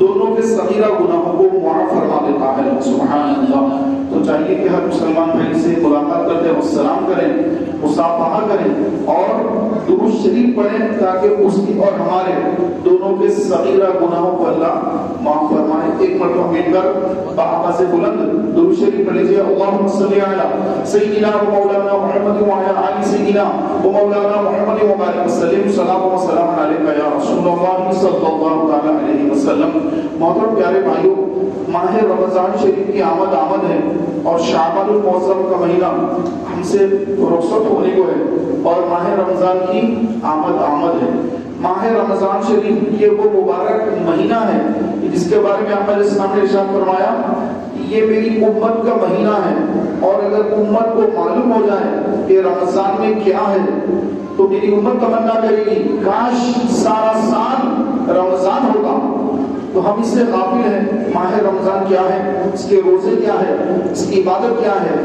دونوں کے صغیرہ گناہوں کو معاف فرما دیتا ہے۔ سبحان اللہ۔ تو چاہیے کہ ہر مسلمان بھائی سے ملاقات کرتے وقت سلام کریں، مصافحہ کریں اور درود شریف پڑھیں تاکہ اس کی اور ہمارے دونوں کے صغیرہ گناہوں کو اللہ معاف فرمائے۔ ایک مرتبہ مل کر آواز بلند درود شریف پڑھ لیجیے۔ اللہم صلی علی سیدنا و مولانا محمد وعلی آل سیدنا و مولانا محمد وبارک وسلم۔ صلاۃ و سلام علیک یا رسول اللہ صلی اللہ تعالی علیہ وسلم۔ محترم پیارے بھائیوں، ماہ رمضان شریف کی آمد ہے اور شعبان المعظم کا مہینہ ہم سے رخصت ہونے کو ہے اور ماہ رمضان کی آمد ہے۔ ماہ رمضان شریف یہ وہ مبارک مہینہ ہے جس کے بارے میں آپ نے سامنے ارشاد فرمایا یہ میری امت کا مہینہ ہے، اور اگر امت کو معلوم ہو جائے کہ رمضان میں کیا ہے تو میری امت تمنا کرے گی کاش سارا سال رمضان ہوتا۔ تو ہم اس سے غافل ہیں۔ ماہ رمضان کیا ہے، اس کے روزے کیا ہے، اس کی عبادت کیا ہے،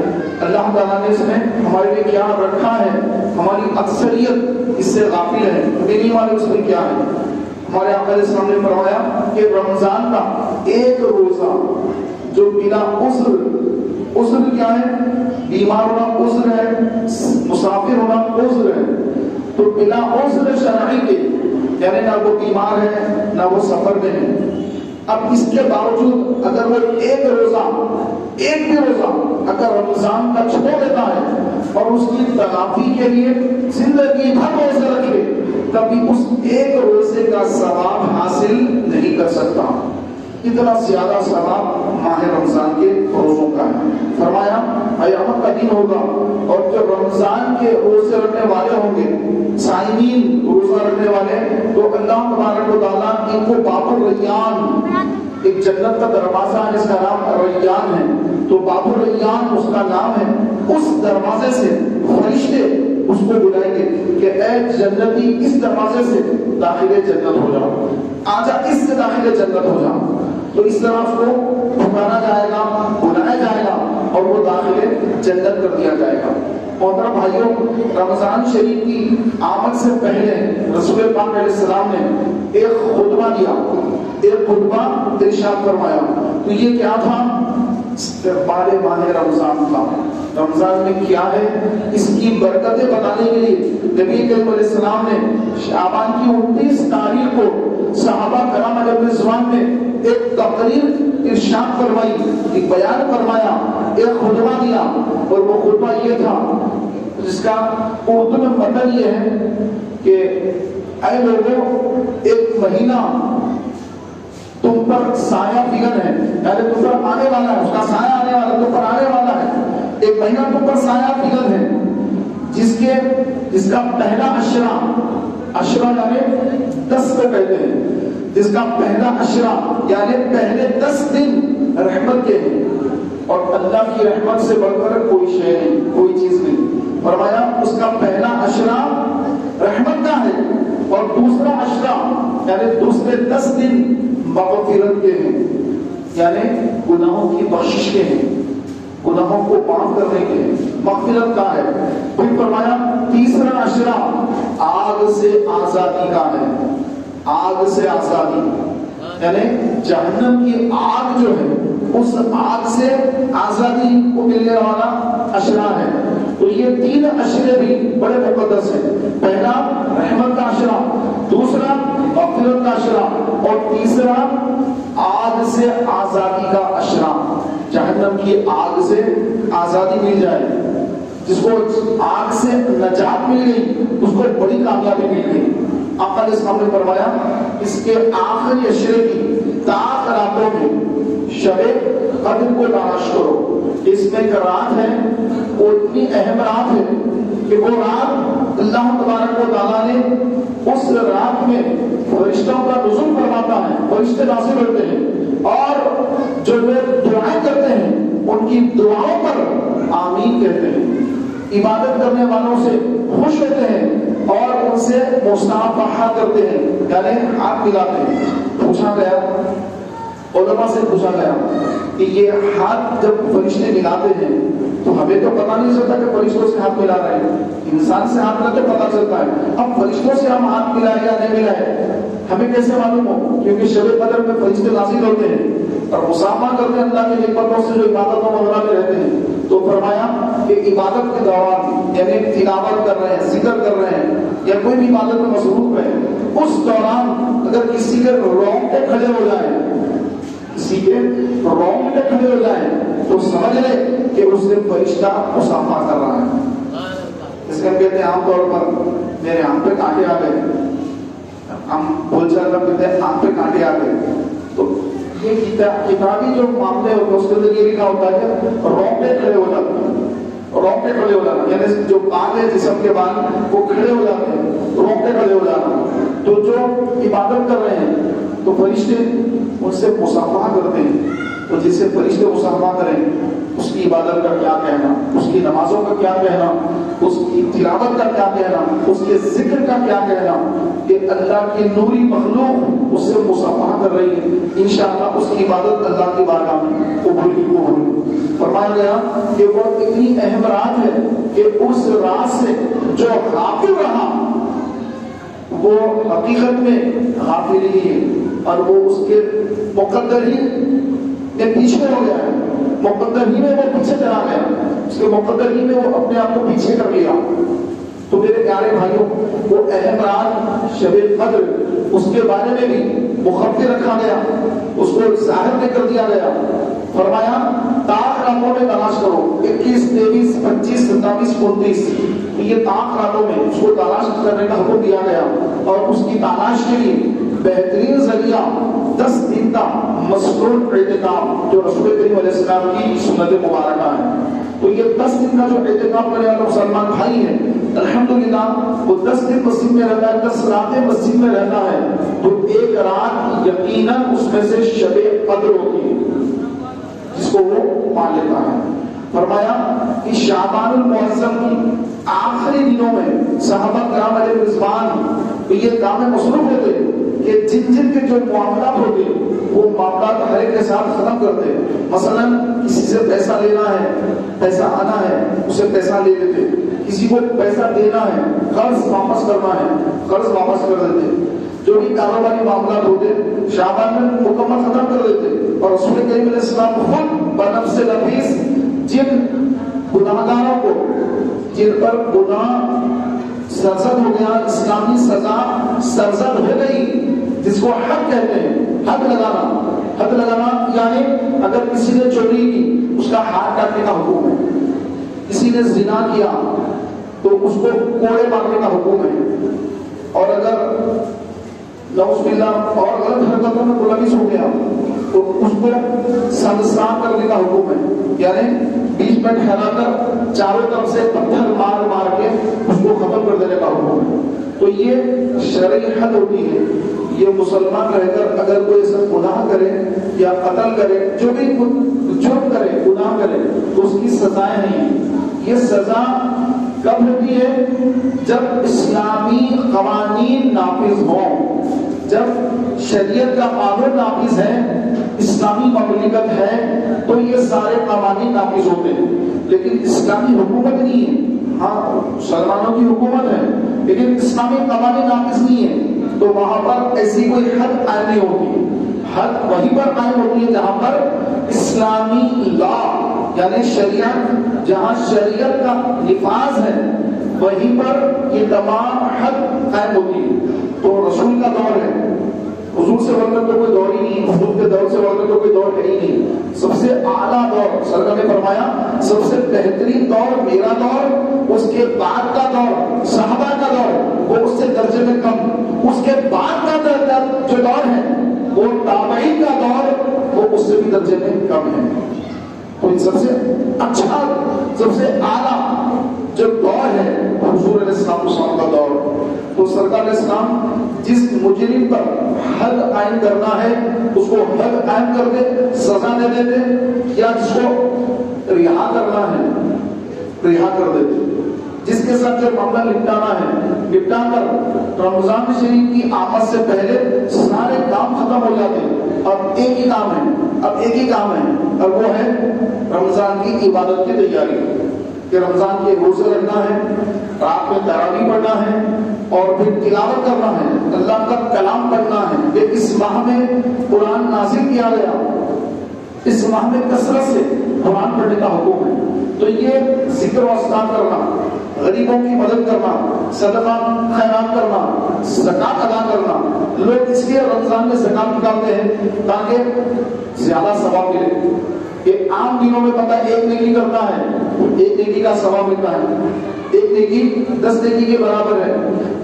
اللہ تعالیٰ نے اس میں ہمارے لیے کیا رکھا ہے، ہماری اکثریت اس سے غافل ہے، نہیں معلوم اس میں کیا ہے۔ ہمارے آقا علیہ السلام نے فرمایا کہ رمضان کا ایک روزہ جو بلا عذر کیا ہے، بیمار ہونا عذر ہے، مسافر ہونا عذر ہے، تو بلا عذر شرعی کے یعنی نہ وہ بیمار ہے نہ وہ سفر میں ہے، اب اس کے باوجود اگر وہ ایک بھی روزہ اگر رمضان کا چھوڑ دیتا ہے اور اس کی تلافی کے لیے زندگی بھر روزے رکھے کبھی اس ایک روزے کا ثواب حاصل نہیں کر سکتا۔ اتنا زیادہ ثواب ماہ رمضان کے روزوں کا ہے۔ فرمایا قیامت کا دن ہوگا اور جو رمضان کے روزے رکھنے والے ہوں گے، صائمین روزہ رکھنے والے، تو اللہ تبارک و تعالیٰ ان کو باب الریان، ایک جنت کا دروازہ ہے جس کا نام ریان ہے، تو باب الریان اس کا نام ہے، اس دروازے سے فرشتے اس کو بلائیں گے کہ اے جنتی اس دروازے سے داخل جنت ہو جاؤ، آجا اس سے داخل جنت ہو جاؤ۔ تو اس طرح اس کو پکارا جائے گا، بلایا جائے گا اور وہ داخل جنت کر دیا جائے گا۔ محترم بھائیوں، رمضان شریف کی آمد سے پہلے رسول پاک علیہ السلام نے ایک خطبہ دیا، ایک خطبہ ارشاد فرمایا، تو یہ کیا تھا؟ استقبال ماہ رمضان تھا۔ رمضان میں کیا ہے اس کی برکتیں بتانے کے لیے نبی کریم علیہ السلام نے شعبان کی 29 تاریخ کو صحابہ کرام علیہ الرضوان میں ایک تقریر ارشاد فرمائی، ایک بیان فرمایا، ایک خطبہ دیا، اور وہ خطبہ یہ تھا جس کا اردو میں مطلب یہ ہے کہ اے لوگوں، ایک مہینہ تم پر سایہ فگن ہے، یعنی تم پر آنے والا ہے، اس کا سایہ آنے والا، تم پر آنے والا ہے، ایک مہینہ تم پر سایہ فگن ہے جس کا پہلا عشرہ یعنی 10 کو کہتے ہیں، جس کا پہلا عشرہ یعنی پہلے 10 دن رحمت کے ہیں، اور اللہ کی رحمت سے بڑھ کر کوئی شے نہیں، کوئی چیز نہیں۔ فرمایا اس کا پہلا عشرہ رحمت کا ہے اور دوسرا عشرہ یعنی دوسرے 10 دن مغفرت کے ہیں، یعنی گناہوں کی بخشش کے ہیں، گناہوں کو معاف کرنے کے ہیں، مغفرت کا ہے۔ پھر فرمایا تیسرا عشرہ آگ سے آزادی کا ہے، آگ سے آزادی یعنی جہنم کی آگ جو ہے اس آگ سے آزادی کو ملنے والا عشرہ ہے۔ تو یہ 3 عشرے بھی بڑے مقدس ہیں، پہلا رحمت کا عشرہ، دوسرا مغفرت کا عشرہ، اور تیسرا آگ سے آزادی کا عشرہ، جہنم کی آگ سے آزادی مل جائے، جس کو آگ سے نجات مل گئی اس کو بڑی کامیابی مل گئی۔ آقا علیہ السلام نے فرمایا اس کے آخری عشرے کی تاک راتوں میں شب قدر کو تلاش کرو، اس میں ایک رات ہے، وہ اتنی اہم رات ہے کہ وہ رات اللہ تبارک و تعالیٰ نے اس رات میں فرشتوں کا نزول فرماتا ہے، فرشتے نازل ہوتے ہیں اور جو لوگ دعائیں کرتے ہیں ان کی دعاؤں پر آمین کہتے ہیں، عبادت کرنے والوں سے خوش ہوتے ہیں اور ان سے مصافحہ کرتے ہیں، یعنی ہاتھ ملاتے ہیں۔ پوچھا گیا علماء سے پوچھا گیا کہ یہ ہاتھ جب فرشتے ملاتے ہیں تو ہمیں تو پتہ نہیں چلتا کہ فرشتوں سے ہاتھ ملا رہے ہیں، انسان سے ہاتھ ملا تو پتہ چلتا ہے، اب فرشتوں سے ہم ہاتھ ملائے یا نہیں ملائے ہمیں کیسے معلوم ہو؟ کیونکہ شب قدر میں فرشتے نازل ہوتے ہیں اور مصافحہ کرتے ہیں اللہ کی نعمتوں سے جو عبادتوں وغیرہ میں رہتے ہیں. تو فرمایا کہ عبادت کے دوران یعنی تلاوت کر رہے ہیں، ذکر کر رہے ہیں یا کوئی بھی عبادت میں مصروف ہے، اس دوران اگر کسی کے رونگٹے کھڑے ہو جائیں، کسی کے رونگٹے کھڑے ہو جائیں تو سمجھ لے کہ اس سے فرشتہ مصافحہ کر رہا ہے. اس کے کہتے ہیں عام طور پر میرے آنکھ پہ کانٹے آ گئے، ہم بول چال میں کہتے ہیں آنکھ پہ کانٹے آ گئے. تو یہ کتابی جو معاملے ہوتے ہیں اس کے اندر یہ لکھا ہوتا ہے کہ رونگٹے کھڑے ہو جاتے ہیں، رونگٹے کھڑے ہو جانا یعنی جو بال ہے جسم کے بال وہ کھڑے ہو جاتے ہیں، رونگٹے کھڑے ہو جانا. تو جو عبادت کر رہے ہیں تو فرشتے ان سے مصافحہ کرتے ہیں. تو جس سے فرشتے مصافحہ کریں اس کی عبادت کا کیا کہنا، اس کی نمازوں کا کیا کہنا، اس کی تلاوت کا کیا کہنا، اس کے ذکر کا کیا کہنا کہ اللہ کی نوری مخلوق اس سے مصافحہ کر رہی ہے. انشاءاللہ اس کی عبادت اللہ کی بارگاہ میں قبول کی قبول. فرمایا گیا کہ وہ اتنی اہم رات ہے کہ اس رات سے جو غافل رہا وہ حقیقت میں غافل ہی ہے اور وہ اس کے مقدر ہی میں پیچھے ہو گیا ہے، مقدر ہی میں وہ پیچھے چلا گیا، اس کے مقدر ہی میں وہ اپنے آپ کو پیچھے کر لیا. تو میرے پیارے بھائیوں وہ اہم رات شب قدر اس کے بارے میں بھی مخفی رکھا گیا، اس کو ظاہر میں کر دیا گیا. فرمایا طاق راتوں میں تلاش کرو، 21 23 25 27 29 یہ طاق راتوں میں اس کو تلاش کرنے کا حکم دیا گیا. اور اس کی تلاش کے لیے بہترین ذریعہ 10 دن کا مسنون اعتکاف جو رسول کریم علیہ السلام کی سنت مبارکہ ہے. تو یہ 10 دن کا جو اعتکاف کرنے والا مسلمان بھائی ہے الحمدللہ وہ 10 دن مسجد میں رہتا ہے، 10 راتیں مسجد میں رہتا ہے تو ایک رات یقیناً اس میں سے شب قدر ہوتی ہے جس کو وہ پا لیتا ہے. فرمایا کہ شعبان المعظم کی آخری دنوں میں صحابہ کرام علیہ رضوان یہ کام میں مصروف ہوتے کہ جن جن کے جو معاملات ہوتے وہ معاملات ہر ایک کے ساتھ ختم کرتے. مثلا کسی سے پیسہ لینا ہے، پیسہ آنا ہے، اسے پیسہ لے لیتے، کسی کو پیسہ دینا ہے، قرض واپس کرنا ہے، قرض واپس کر دیتے. جو بھی کاروباری معاملات ہوتے شعبان میں مکمل ختم کر دیتے. اور رسول کریم علیہ السلام خود بنفس لفیظ جن گناہگاروں کو جن پر گناہ سرزد ہو گیا، اسلامی سزا سرزد ہو گئی جس کو حد کہتے ہیں، حد لگانا یعنی اگر کسی نے چوری کی اس کا ہاتھ کاٹنے کا حکم ہے، کسی نے زنا کیا تو اس کو کوڑے مارنے کا حکم ہے، اور اگر نعوذ باللہ اور غلط حرکتوں میں ملوث ہو گیا تو اس کو سنسار کرنے کا حکم ہے، یعنی بیچ میں ٹھہرا کر چاروں طرف سے پتھر مار مار کے اس کو ختم کر دینے کا حکم ہے. تو یہ شرعی حد ہوتی ہے. یہ مسلمان رہ کر اگر کوئی ایسا گناہ کرے یا قتل کرے، جو بھی جرم کرے، گناہ کرے تو اس کی سزائیں نہیں. یہ سزا کب ہوتی ہے؟ جب اسلامی قوانین نافذ ہوں، جب شریعت کا قانون نافذ ہے، اسلامی مملکت ہے تو یہ سارے قوانین نافذ ہوتے ہیں. لیکن اسلامی حکومت نہیں ہے، ہاں مسلمانوں کی حکومت ہے لیکن اسلامی قوانین نافذ نہیں ہے تو وہاں پر ایسی کوئی حد قائم نہیں ہوتی. حد وہیں پر قائم ہوتی ہے جہاں پر اسلامی لا یعنی شریعت، جہاں شریعت کا نفاذ ہے وہیں پر یہ تمام حد قائم ہوتی ہے. تو رسول کا دور ہے، حضور سے بڑھ کر تو کوئی دور ہی نہیں، حضور کے دور سے بڑھ کر تو کوئی دور ہے ہی نہیں. سب سے اعلیٰ دور سرکار نے فرمایا سب سے بہترین دور میرا دور، اس کے بعد کا دور صحابہ کا دور وہ اس سے درجے میں کم، اس کے بعد کا جو دور ہے وہ تابعین کا دور وہ اس سے بھی درجے میں کم ہے. تو سب سے اچھا سب سے اعلیٰ جو دور ہے حضور علیہ السلام کا دور. تو سرکار علیہ السلام جس مجرم پر حد قائم کرنا ہے اس کو حد قائم کر دے، سزا دے دیتے، یا جس کو رہا کرنا ہے رہا کر دیتے. جس کے ساتھ جو معاملہ نپٹانا ہے نپٹا کر رمضان شریف کی آمد سے پہلے سارے کام ختم ہو جاتے اب ایک ہی کام ہے اور وہ ہے رمضان کی عبادت کی تیاری، کہ رمضان کے روزے رکھنا ہے، رات میں تراویح پڑھنا ہے اور پھر تلاوت کرنا ہے، اللہ کا کلام پڑھنا ہے کہ اس ماہ میں قرآن نازل کیا گیا، اس ماہ میں کثرت سے قرآن پڑھنے کا حکم ہے۔ تو یہ ذکر و اذکار کرنا، غریبوں کی مدد کرنا، صدقہ خیرات کرنا، زکات ادا کرنا، لوگ اس لیے رمضان میں زکات نکالتے ہیں تاکہ زیادہ ثواب ملے۔ کہ عام دنوں میں پتہ ایک نیکی کرتا ہے، ایک نیکی کا ثواب ملتا ہے، ایک نیکی 10 نیکی کے برابر ہے،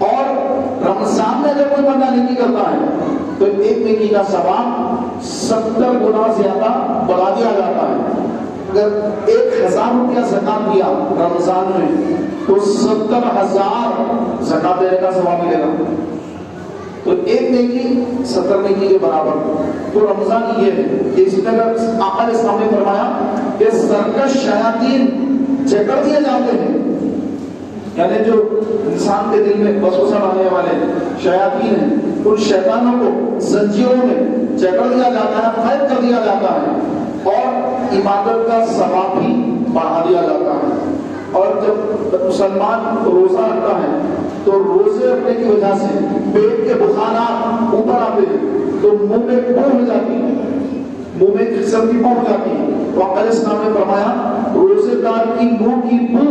اور رمضان میں اگر کوئی بندہ نیکی کرتا ہے تو ایک نیکی کا ثواب 70 گنا زیادہ بڑھا دیا جاتا ہے۔ اگر 1000 روپیہ زکات دیا رمضان میں تو 70,000 زکات دینے کا ثواب ملے گا، تو ایک نیکی 70 نیکی کے برابر۔ تو رمضان یہ ہے کہ اس میں اگر آقا نے سامنے فرمایا کہ سرکش شیاطین جکڑ دیے جاتے ہیں، یعنی جو انسان کے دل میں وسوسہ ڈالنے والے شیاطین ہیں، ان شیطانوں کو زنجیروں میں جکڑ دیا جاتا ہے، قید کر دیا جاتا ہے، اور عبادت کا ثواب بھی بڑھا دیا جاتا ہے۔ اور جب مسلمان روزہ رکھتا ہے تو روزے رکھنے کی وجہ سے پیٹ کے بخارات اوپر آتے ہیں تو منہ میں بو ہو جاتی ہے، منہ میں قسم کی بو ہو جاتی ہے۔ تو آقا علیہ السلام نے فرمایا روزے دار کی منہ کی بو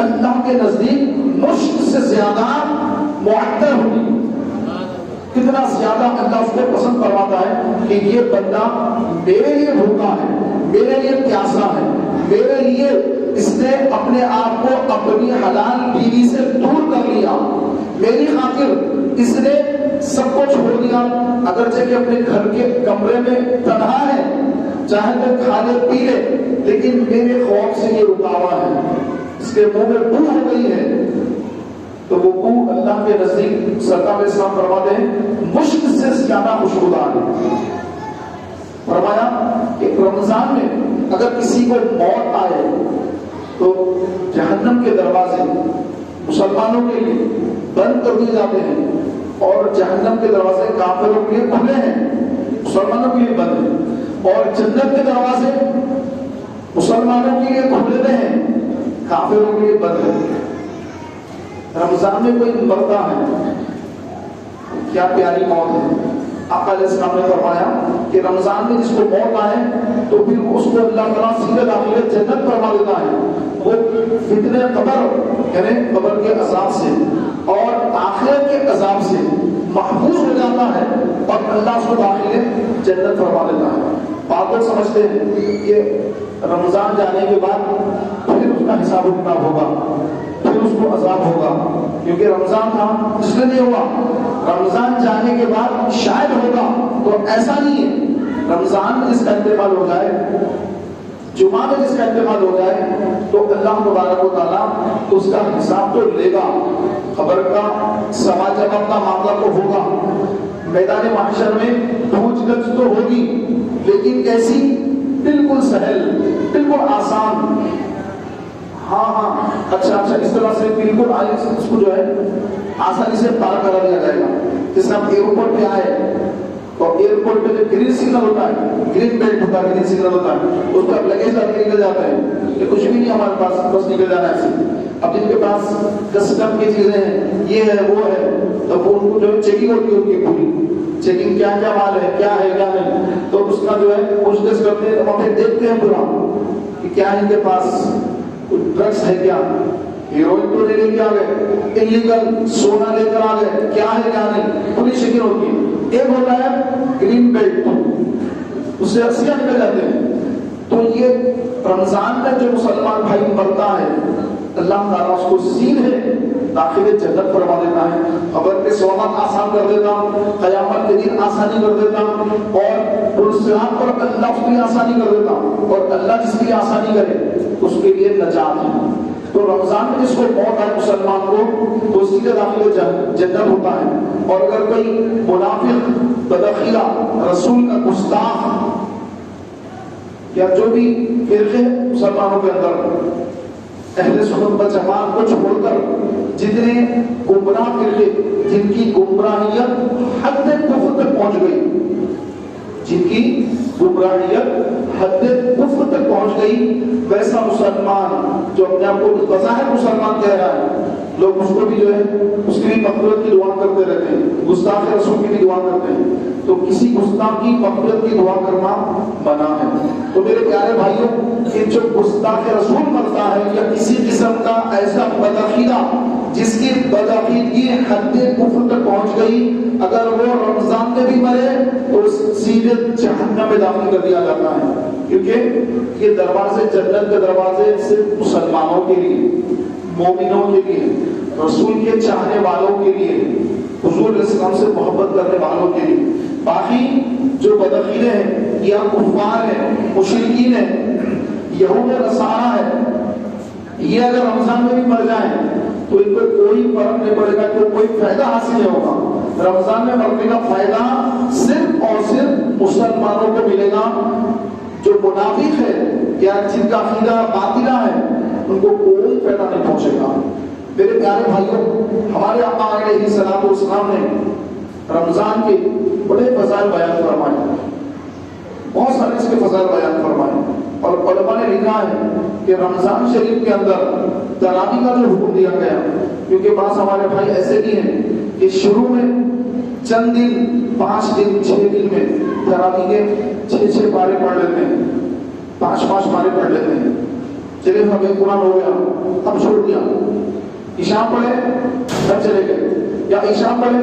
اللہ کے نزدیک مشک سے زیادہ معطر ہوتی، کتنا زیادہ اللہ اس کو پسند فرماتا ہے کہ یہ بندہ میرے لیے بھوکا ہے، میرے لیے پیاسا ہے، میرے لیے اس نے اپنے آپ کو اپنی حلال بیوی سے دور کر لیا، میری خاطر اس نے سب کو چھوڑ دیا، اگرچہ کہ اپنے گھر کے کمرے میں تنہا ہے، چاہے تو کھا لے پی لے، لیکن میرے خوف سے یہ رکا ہوا ہے، اس کے منہ میں بو ہو گئی ہے، تو وہ بو اللہ کے نزدیک سرکار علیہ السلام فرماتے ہیں مشک سے زیادہ خوشبودار ہے۔ فرمایا کہ رمضان میں اگر کسی کو موت آئے تو جہنم کے دروازے مسلمانوں کے لیے بند کر دیے جاتے ہیں، اور جہنم کے دروازے کافروں کے لیے کھلے ہیں، مسلمانوں کے لیے بند ہیں، اور جنت کے دروازے مسلمانوں کے لیے کھلے ہیں، کافروں کے لیے بند ہیں۔ رمضان میں کوئی مرتا ہے، کیا پیاری موت ہے۔ آقا علیہ السلام نے فرمایا کہ رمضان میں جس کو موت آئے تو پھر اس کو اللہ تعالیٰ سیدھے داخل جنت فرما دیتا ہے، وہ فتنہ قبر یعنی قبر کے عذاب سے اور آخرت کے عذاب سے محفوظ ہو جاتا ہے، اور اللہ اس کو داخل جنت فرما دیتا ہے۔ بات لوگ سمجھتے ہیں کہ رمضان جانے کے بعد پھر اس کا حساب و کتاب ہوگا، پھر اس کو عذاب ہوگا، کیونکہ رمضان تھا اس لیے نہیں ہوا، رمضان جانے کے بعد شاید ہوگا، تو ایسا نہیں ہے۔ رمضان میں جس کا انتقال ہو جائے، جمعہ میں جس کا انتقال ہو جائے، تو اللہ تبارک و تعالیٰ اس کا حساب تو لے گا، خبر کا سوال جواب کا معاملہ تو ہوگا، میدان محشر میں پوچھ گچھ تو ہوگی، لیکن کیسی؟ بالکل سہل، بالکل آسان، ہاں اچھا اس طرح سے بالکل اس کو جو ہے آسانی سے پار کرا دیا جائے گا۔ جیسے آپ ایئرپورٹ پہ آئے تو ایئرپورٹ پہ جو گرین سگنل ہوتا ہے، گرین بیلٹ ہوتا ہے، گرین سگنل ہوتا ہے، اس پہ آپ لگیج لا کے نکل جاتے ہیں کہ کچھ بھی نہیں ہمارے پاس، بس نکل جانا ہے ایسے۔ اب جن کے پاس کسٹم کی چیزیں ہیں، یہ ہے وہ ہے، تو وہ ان کو جو ہے چیکنگ ہوتی ہے، ان کی پوری چیکنگ کیا کیا مال ہے، کیا ہے کیا نہیں، تو اس کا جو ہے پوچھ گچھ کرتے ہیں، تو پھر دیکھتے ہیں پورا کہ کیا ان کے پاس ڈرگس ہے، کیا ہیروئن تو لے کے آ گئے، انلیگل سونا لے کر آ گئے، کیا ہے کیا نہیں، پوری شکل ہوتی ہے۔ ایک ہوتا ہے گرین بیلٹ، اس سے رسیاں نکل جاتے ہیں۔ تو یہ رمضان میں جو مسلمان بھائی مرتا ہے، اللہ تعالیٰ اس کو سیدھے داخل جنت فرما دیتا ہے، قبر کے سوالات آسان کر دیتا، قیامت کے دن آسانی کر دیتا، اور پرصراط پر اللہ اس کے لیے آسانی کر دیتا، اور اللہ جس کے لیے آسانی کرے اس کے لیے نجات ہے۔ تو رمضان میں جس کو موت آئے مسلمان کو تو سیدھے داخل جنت ہوتا ہے، اور اگر کوئی منافق، بدخیلہ، رسول کا گستاخ یا جو بھی فرقے مسلمانوں کے اندر اہل سنت و جماعت کو چھوڑ کر جتنے گمراہ فرقے جن کی گمراہیت حد کفر تک پہنچ گئی، جن کی گمراہیت حد کفر تک پہنچ گئی، ویسا مسلمان جو اپنے آپ کو بظاہر مسلمان کہہ رہا ہے، لوگ اس کو بھی جو ہے اس کی بھی مغفرت کی دعا کرتے رہتے ہیں، گستاخ رسول کی بھی دعا کرتے ہیں، تو کسی گستاخ کی مغفرت کی دعا کرنا منع ہے۔ تو میرے پیارے بھائیوں، کہ جو گستاخ رسول مرتا ہے یا کسی قسم کا ایسا بدعقیدہ جس کی بدعقیدگی حد کفر تک پہنچ گئی، اگر وہ رمضان میں بھی مرے تو سیدھے جہنم میں داخل کر دیا جاتا ہے، کیونکہ یہ دروازے، جنت کے دروازے صرف مسلمانوں کے لیے، مومنوں کے لیے، رسول کے چاہنے والوں کے لیے، حضور علیہ السلام سے محبت کرنے والوں کے لیے۔ باقی جو بدعقیدے ہیں یا کفار ہیں، مشرکین ہیں، یہود نصارہ ہیں، یہ اگر رمضان میں بھی مر جائیں تو ان کو کوئی فرق نہیں پڑے گا، تو کوئی فائدہ حاصل نہیں ہوگا۔ رمضان میں مرنے کا فائدہ صرف اور صرف مسلمانوں کو ملے گا۔ جو منافق ہے یا جن کا عقیدہ باطلہ ہے ان کو کوئی فائدہ نہیں پہنچے گا۔ میرے پیارے بھائیوں، ہمارے آقا علیہ الصلوۃ والسلام نے رمضان کے بڑے فضائل بیان فرمائے، بہت سارے اس کے فضائل بیان فرمائے، اور علماء نے لکھا ہے کہ رمضان شریف کے اندر تراویح کا جو حکم دیا گیا، کیونکہ بعض ہمارے بھائی ایسے بھی ہیں کہ شروع میں چند دن، 5 دن 6 دن میں تراویح کے 6 پارے پڑھ لیتے ہیں، 5 پارے پڑھ لیتے ہیں، چلے ہمیں قرآن ہو گیا، اب چھوڑ دیا، عشاء پڑھے گھر چلے گئے، یا عشاء پڑھے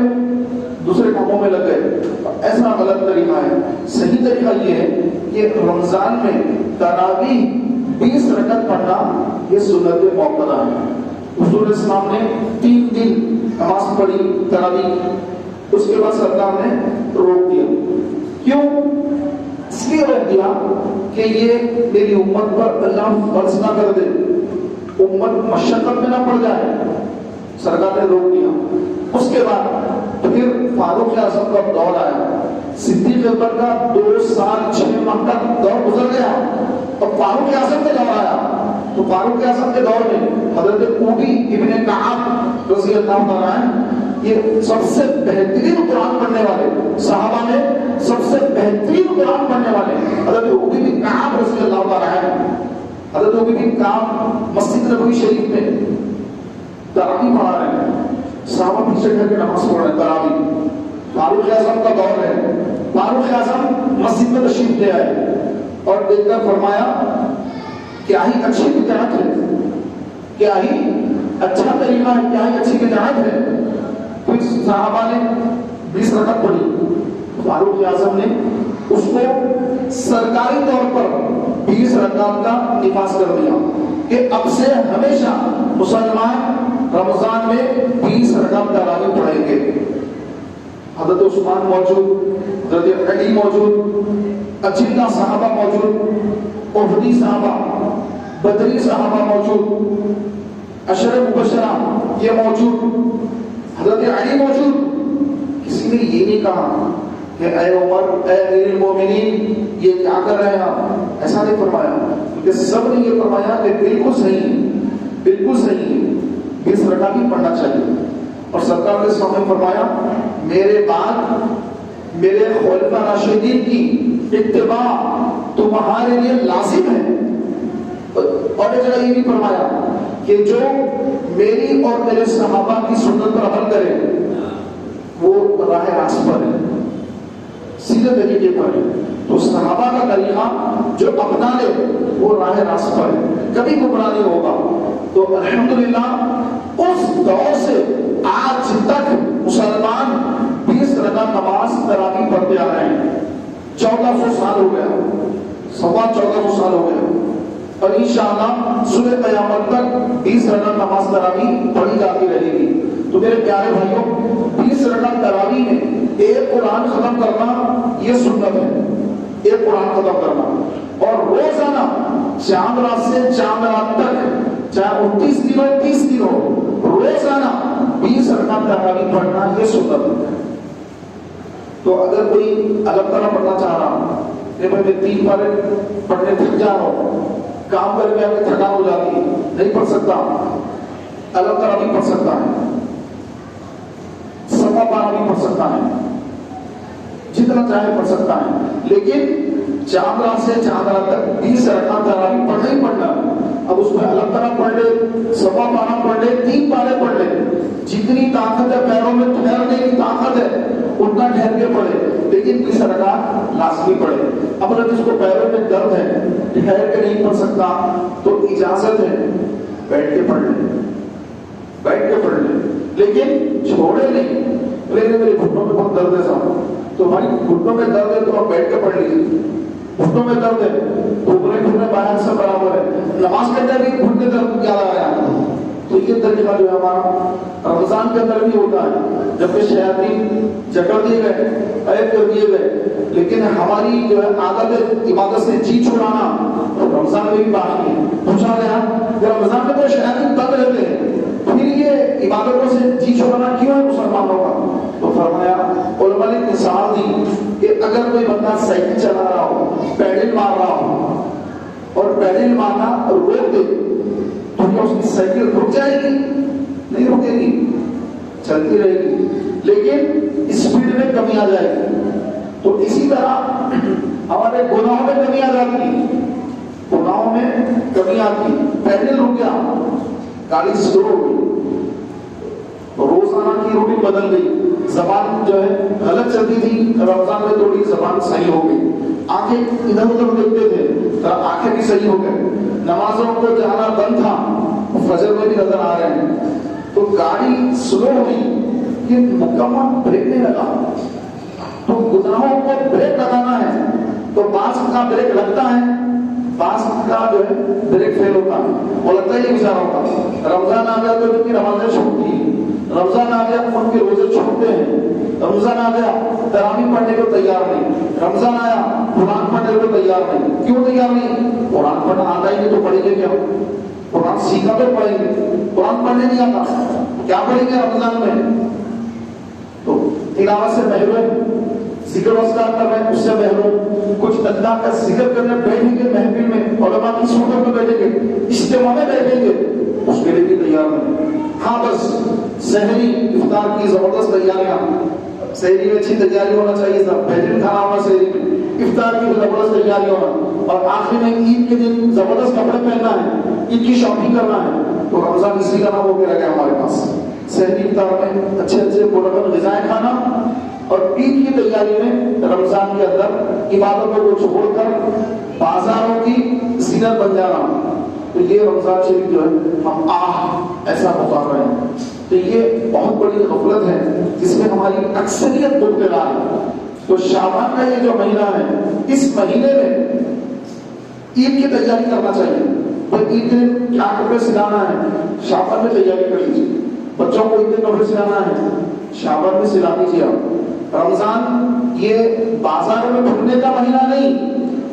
دوسرے کاموں میں لگ گئے۔ ایسا غلط طریقہ ہے۔ صحیح طریقہ یہ ہے کہ رمضان میں تراویح 20 رکعت پڑھنا یہ سنت موقدہ ہے۔ حضور علیہ السلام نے 3 دن نماز پڑھی تراویح، اس کے بعد سرکار نے روک دیا۔ کیوں؟ اس لیے روک دیا کہ یہ میری امت پر اللہ فرض نہ کر دے، امت مشقت میں نہ پڑ جائے، سرکار نے روک دیا۔ اس کے بعد پھر فاروق اعظم کا دور آیا، صدیق اکبر کا 2 سال 6 ماہ کا دور گزر گیا، اور فاروق اعظم کا دور آیا۔ تو فاروق اعظم کے دور میں حضرت ابی ابن کعب رضی اللہ تعالیٰ عنہ، یہ سب سے بہترین قرآن پڑھنے والے صحابہ میں، سب سے بہترین قرآن پڑھنے والے حضرت ابی بن کعب رضی اللہ تعالیٰ عنہ۔ حضرت ابی بن کعب مسجد نبوی شریف میں تراویح پڑھا رہے ہیں، صحابہ پیچھے کر کے نماز پڑھ رہے ہیں تراویح۔ فاروق اعظم کا دور ہے، فاروق اعظم مسجد میں تشریف لے آئے اور دیکھ کر فرمایا کیا ہی اچھی بدعت ہے، کیا ہی اچھا طریقہ ہے، کیا ہی اچھی بدعت ہے۔ پھر صحابہ نے 20 رکعت پڑھی، فاروق اعظم نے اس کو سرکاری طور پر 20 رکعت کا نفاذ کر دیا کہ اب سے ہمیشہ مسلمان رمضان میں 20 رکعت تراویح پڑھیں گے۔ حضرت عثمان موجود، حضرت علی موجود، اجلہ صحابہ موجود، احدی صحابہ، بدری صحابہ موجود، عشرہ مبشرہ یہ موجود، حضرت علی موجود۔ کسی نے یہ نہیں کہا کہ اے عمر، اے امیر المومنین یہ کیا کر رہے ہیں آپ، ایسا نہیں فرمایا، کیونکہ سب نے یہ فرمایا کہ بالکل صحیح، بالکل صحیح، 20 رکعت بھی پڑھنا چاہیے۔ اور سرکار نے سامنے فرمایا میرے بعد میرے خلفاء راشدین کی اتباع تمہارے لیے لازم ہے۔ اور ایک جگہ یہ بھی فرمایا کہ جو میری اور میرے صحابہ کی سنت پر عمل کرے وہ راہ راست پر ہے، سیدھے طریقے پر ہے۔ تو صحابہ کا طریقہ جو اپنا لے وہ راہ راست پر ہے، کبھی گمراہ نہیں ہوگا۔ تو الحمدللہ اس دور سے آج تک مسلمان 20 رکعت نماز تراویح پڑھتے آ رہے ہیں۔ 1400 سال ہو گیا، 1450 سال ہو گیا، اور انشاءاللہ صبح قیامت تک 20 رکعت نماز تراویح پڑھی جاتی رہے گی۔ تو میرے پیارے بھائیوں، 20 رکعت تراویح میں ایک قرآن ختم کرنا یہ سنت ہے، ایک قرآن ختم کرنا، اور روزانہ چاند رات سے چاند رات تک، چاہے 29 دن ہو 30 دن ہو، روزانہ 20 رکعت تراویح پڑھنا یہ سنت ہے۔ تو اگر کوئی الگ طرح پڑھنا چاہ رہا کہ میں 3 پارے پڑھنے تھک جا رہا ہوں، کام کر کے آگے تھکان ہو جاتی ہے، نہیں پڑھ سکتا، الگ طرح بھی پڑھ سکتا ہے، سفا پارا بھی پڑھ سکتا ہے، جتنا چاہے پڑھ سکتا ہے، لیکن چاند رات سے چاند رات تک 20 رکعت تراویح پڑھنا ہی پڑھنا۔ اب اس میں الگ طرح پڑھ لے، سوا پارا پڑھ لے، 3 پارے پڑھ لے، جتنی طاقت ہے پیروں میں ٹھہرنے کی طاقت ہے اتنا ٹھہر کے پڑھے، لیکن 20 رکعت لازمی پڑھے۔ اب اگر جس کو پیروں میں درد ہے، ٹھہر کے نہیں پڑھ سکتا، تو اجازت ہے بیٹھ کے پڑھ لے، بیٹھ کے پڑھ لے، لیکن چھوڑے نہیں۔ میرے گھٹنوں میں بہت درد ہے صاحب، تو ہماری گھٹنوں میں درد ہے تو آپ بیٹھ کے پڑھ لیجیے۔ گھٹنوں میں درد ہے، گھٹنے باہر سے برابر ہے، نماز کے اندر بھی گھٹنے درد کیا لگایا۔ تو یہ طریقہ جو ہے ہمارا رمضان کے اندر بھی ہوتا ہے، جبکہ شیاطین جکڑ دیے گئے، قید کر دیے گئے، لیکن ہماری جو ہے عادت عبادت سے جی چھڑانا رمضان میں بھی باقی ہے۔ پوچھا گیا کہ رمضان میں تو شیاطین تنگ رہتے ہیں، پھر یہ عبادتوں سے جی چھڑانا کیوں ہے مسلمانوں کا؟ تو فرمایا علماء نے مثال دی کہ اگر کوئی بندہ سائیکل چلا رہا ہو، پیڈل مار رہا ہو، اور پیڈل مارنا روک دے تو کیا اس کی سائیکل رک جائے گی؟ نہیں رکے گی، چلتی رہے گی، لیکن اسپیڈ میں کمی آ جائے گی۔ تو اسی طرح ہمارے گناہوں میں کمی آ جاتی، گناہوں میں کمی آتی۔ پیڈل رک گیا، گاڑی سلو ہو گئی، روزانہ کی روٹین بدل گئی، زبان جو ہے غلط چلتی تھی، رمضان میں تھوڑی زبان صحیح ہو گئی، آنکھیں ادھر ادھر دیکھتے تھے، آنکھیں بھی صحیح ہو گئے، نمازوں کو جانا بند تھا، فجر میں بھی نظر آ رہے ہیں، تو گاڑی سلو ہوئی، یہ مکمل بریک نہیں لگا۔ تو گناہوں کو بریک لگانا ہے تو بعض کا بریک لگتا ہے، بعض کا جو ہے بریک فیل ہوتا ہے، وہ لگتا ہے یہ گزارا ہوتا۔ رمضان آ گیا تو ان کی نمازیں چھوٹتی ہیں، رمضان آ گیا ان کے روزے چھوٹتے ہیں، رمضان آ گیا تراویح پڑھنے کو تیار نہیں، رمضان آیا قرآن پڑھنے کو تیار نہیں۔ کیوں تیار نہیں؟ قرآن پڑھنا آتا ہی نہیں تو پڑھیں گے کیا؟ قرآن سیکھا تو پڑھیں گے، قرآن پڑھنے نہیں آتا کیا پڑھیں گے رمضان میں؟ تو تلاوت سے محروم، ذکر و اذکار کر رہے ہیں اس سے محروم، کچھ اللہ کا ذکر کرنے بیٹھیں گے محفل میں، علماء کی صحبت میں بیٹھیں گے، اجتماع میں بیٹھیں گے، اس کے لیے بھی تیار نہیں۔ ہاں بس سحری افطار کی زبردست تیاریاں، سحری میں اچھی تیاری ہونا چاہیے تھا، بہترین کھانا ہونا سحری میں، افطار کی زبردست تیاری ہونا، اور آخر میں عید کے دن زبردست کپڑے پہننا ہے، عید کی شاپنگ کرنا ہے، تو رمضان اسی کا نام ہو کے رہ گیا ہمارے پاس۔ سحری افطار میں اچھے اچھے پرامن غذائیں کھانا، اور عید کی تیاری میں رمضان کے اندر عبادتوں کو چھوڑ کر بازاروں کی زینت بن جانا، تو یہ رمضان شریف جو ہے ہم ایسا پکار رہے ہیں، تو یہ بہت بڑی غفلت ہے جس میں ہماری اکثریت مبتلا ہے۔ تو شعبان کا یہ جو مہینہ ہے، اس مہینے میں عید کی تیاری کرنا چاہیے۔ تو عید کے دن کیا کپڑے سلانا ہے، شعبان میں تیاری کر لیجیے، بچوں کو عید کے کپڑے سلانا ہے، شعبان میں سلا دیجیے آپ۔ رمضان یہ بازاروں میں گھومنے کا مہینہ نہیں،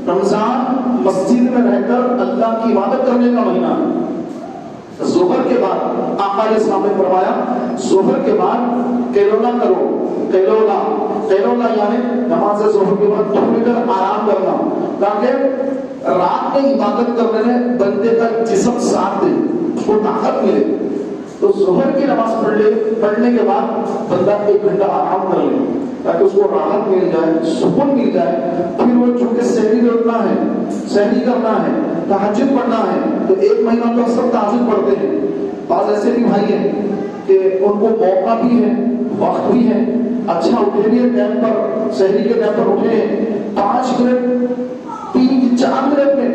رمضان مسجد میں رہ کر اللہ کی عبادت کرنے کا مہینہ ہے۔ ظہر کے بعد آقا علیہ السلام نے فرمایا ظہر کے بعد قیلولہ کرو، قیلولہ یعنی نماز ظہر کے بعد تھوڑی دیر آرام کرنا، تاکہ رات میں عبادت کرنے میں بندے کا جسم ساتھ دے، اس کو طاقت ملے۔ تو ظہر کی نماز پڑھنے کے بعد بندہ 1 گھنٹہ آرام کر لے تاکہ اس کو راحت مل جائے، سکون مل جائے۔ پھر وہ چونکہ سحری کرنا ہے، سحری کرنا ہے، تہجد پڑھنا ہے، تو 1 مہینہ تو سب تہجد پڑھتے ہیں۔ بعض ایسے بھی بھائی ہیں کہ ان کو موقع بھی ہے، وقت بھی ہے، اچھا اٹھے بھی ٹائم پر، سحری کے ٹائم پر اٹھے ہیں، 5 منٹ 3-4 منٹ میں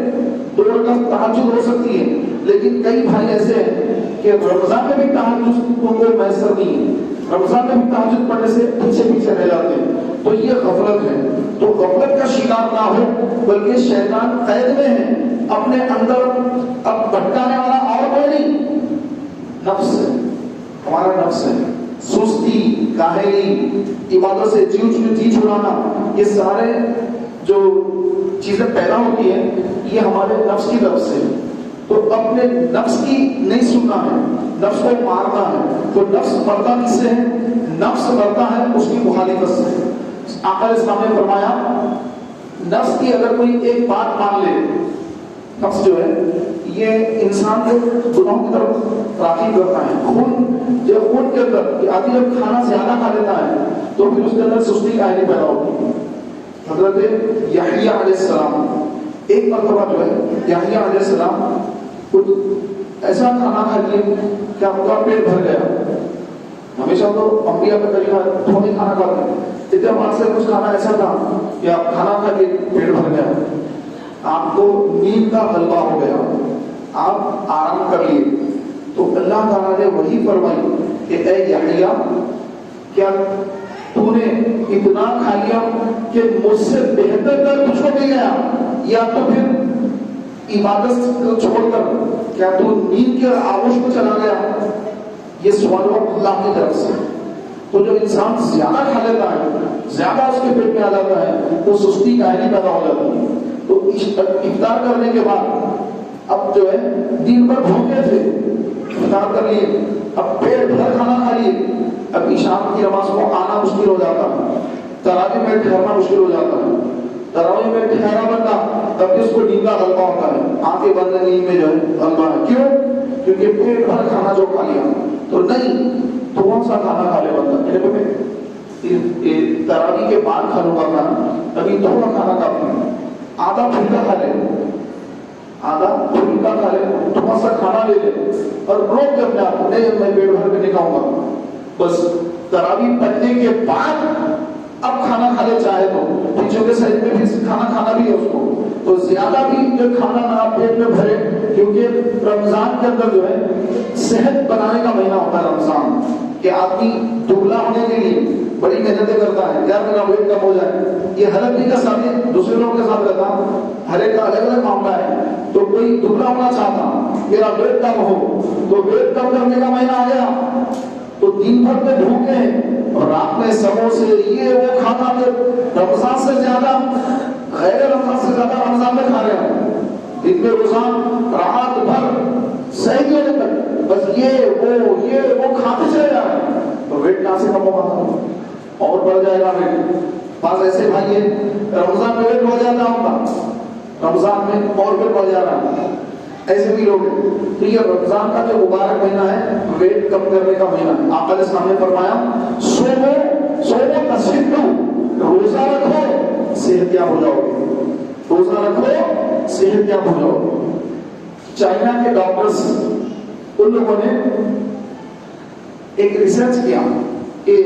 2 رکعت تہجد ہو سکتی ہے۔ لیکن کئی بھائی ایسے ہیں کہ رمضان میں بھی تہجد ان کو میسر نہیں ہے، رمضان میں بھی تہجد پڑھنے سے پیچھے رہ جاتے ہیں، تو یہ غفلت ہے۔ تو غفلت کا شکار نہ ہو، بلکہ شیطان قید میں ہے اپنے اندر، اب بھٹکانے والا اور کوئی نہیں، نفس ہے، ہمارا نفس ہے۔ سستی، کاہلی، عبادت سے جی چھڑانا، یہ سارے جو چیزیں پیدا ہوتی ہیں یہ ہمارے نفس کی طرف سے۔ تو اپنے نفس کی نہیں سننا ہے، نفس کو مارنا ہے۔ تو نفس مرتا کس سے ہے؟ نفس مرتا ہے اس کی مخالفت سے۔ آقا علیہ السلام نے فرمایا نفس کی اگر کوئی ایک بات مان لے، نفس جو ہے یہ انسان کو گناہوں کی طرف راغب کرتا ہے۔ خون کے اندر آدمی جب کھانا زیادہ کھا لیتا ہے تو پھر اس کے اندر سستی کاہلی پیدا ہوتی ہے، حضرت یحییٰ علیہ السلام ایک مرتبہ جو ہے یحییٰ علیہ السلام کچھ ایسا کھانا کھا لیے کہ آپ کا پیٹ بھر گیا. ہمیشہ تو انبیاء کا طریقہ تھوڑا ہی کھانا کھاتے ہیں. اتنے بعد سے کچھ کھانا ایسا تھا کہ آپ کھانا کھا کے پیٹ بھر گیا, آپ کو نیند کا غلبہ ہو گیا, آپ آرام کر لیے. تو اللہ تعالیٰ نے وہی فرمائی کہ اے یحییٰ, کیا تو نے اتنا کھا لیا کہ مجھ سے بہتر کر کچھ ہو گیا, یا تو پھر عبادت کو چھوڑ کر کیا تو نیند کے آغوش کو چلا گیا؟ یہ سوال اللہ کی طرف سے. تو جو انسان زیادہ کھا لیتا ہے, زیادہ اس کے پیٹ میں آ جاتا ہے, تو سستی کاہلی پیدا ہو جاتی ہے. تو افطار کرنے کے بعد اب جو ہے دن بھر بھوکے تھے, افطار کر لیے, اب پیٹ بھر کھانا کھا لیے, اب عشاء کی نماز کو آنا مشکل ہو جاتا ہے, تراویح میں ٹھہرنا مشکل ہو جاتا ہے. تراویح میں ٹھہرا بندہ تب اس کو نیند کا غلبہ ہوتا ہے, آنکھیں بند نیند میں جو ہے غلبہ ہے. کیوں؟ کیونکہ پیٹ بھر کھانا جو کھا لیا. تو نہیں, تھوڑا سا کھانا کھا لے بندہ, تراویح کے بعد کھا لوں گا کھانا, ابھی تھوڑا کھانا کافی ہے, آدھا پھلکا کھا لے, آدھا پھلکا کھا لے, تھوڑا سا کھانا لے لے اور روک دے اپنے آپ, نہیں میں پیٹ بھر کے نہیں کھاؤں گا. بس تراویح پڑھنے کے بعد اب کھانا کھا لے چاہے تو, چونکہ شریر میں بھی کھانا کھانا بھی ہے اس کو, تو زیادہ بھی جو کھانا نہ پیٹ میں بھرے, کیونکہ رمضان کے اندر جو ہے صحت بنانے کا مہینہ ہوتا ہے رمضان, کہ آدمی دبلا ہونے کے لیے بڑی محنتیں کرتا ہے, یار میرا ویٹ کم ہو جائے. یہ ہر آدمی کا ساتھ دوسرے لوگوں کے ساتھ رہتا, ہر ایک کا الگ الگ معاملہ ہے. تو کوئی دبلا ہونا چاہتا, میرا ویٹ کم ہو, تو ویٹ کم کرنے کا مہینہ آ گیا, تو دن بھر میں بھوکے ہیں اور رات میں سموسے یہ وہ کھانا کے رمضان سے زیادہ, غیر رمضان سے زیادہ رمضان میں کھا رہے ہیں. دن میں روزان رات بھر صحیح ہونے تک بس یہ وہ کھاتے چلے جا رہے ہیں, تو ویٹ کہاں سے کم ہوگا, اور بڑھ جائے گا ویٹ. بعض ایسے بھائی ہیں رمضان میں ویٹ بڑھ جاتا ہوگا, رمضان میں اور ویٹ بڑھ جا رہا ہے, ایسے بھی لوگ ہیں. تو یہ رمضان کا جو مبارک مہینہ ہے ویٹ کم کرنے کا مہینہ ہے. آقا علیہ السلام نے فرمایا سومو تصدقوا, روزہ رکھو صحت یاب ہو جاؤ گے, روزہ رکھو صحت یاب ہو جاؤ گے. چائنا کے ڈاکٹرز ان لوگوں نے ایک ریسرچ کیا کہ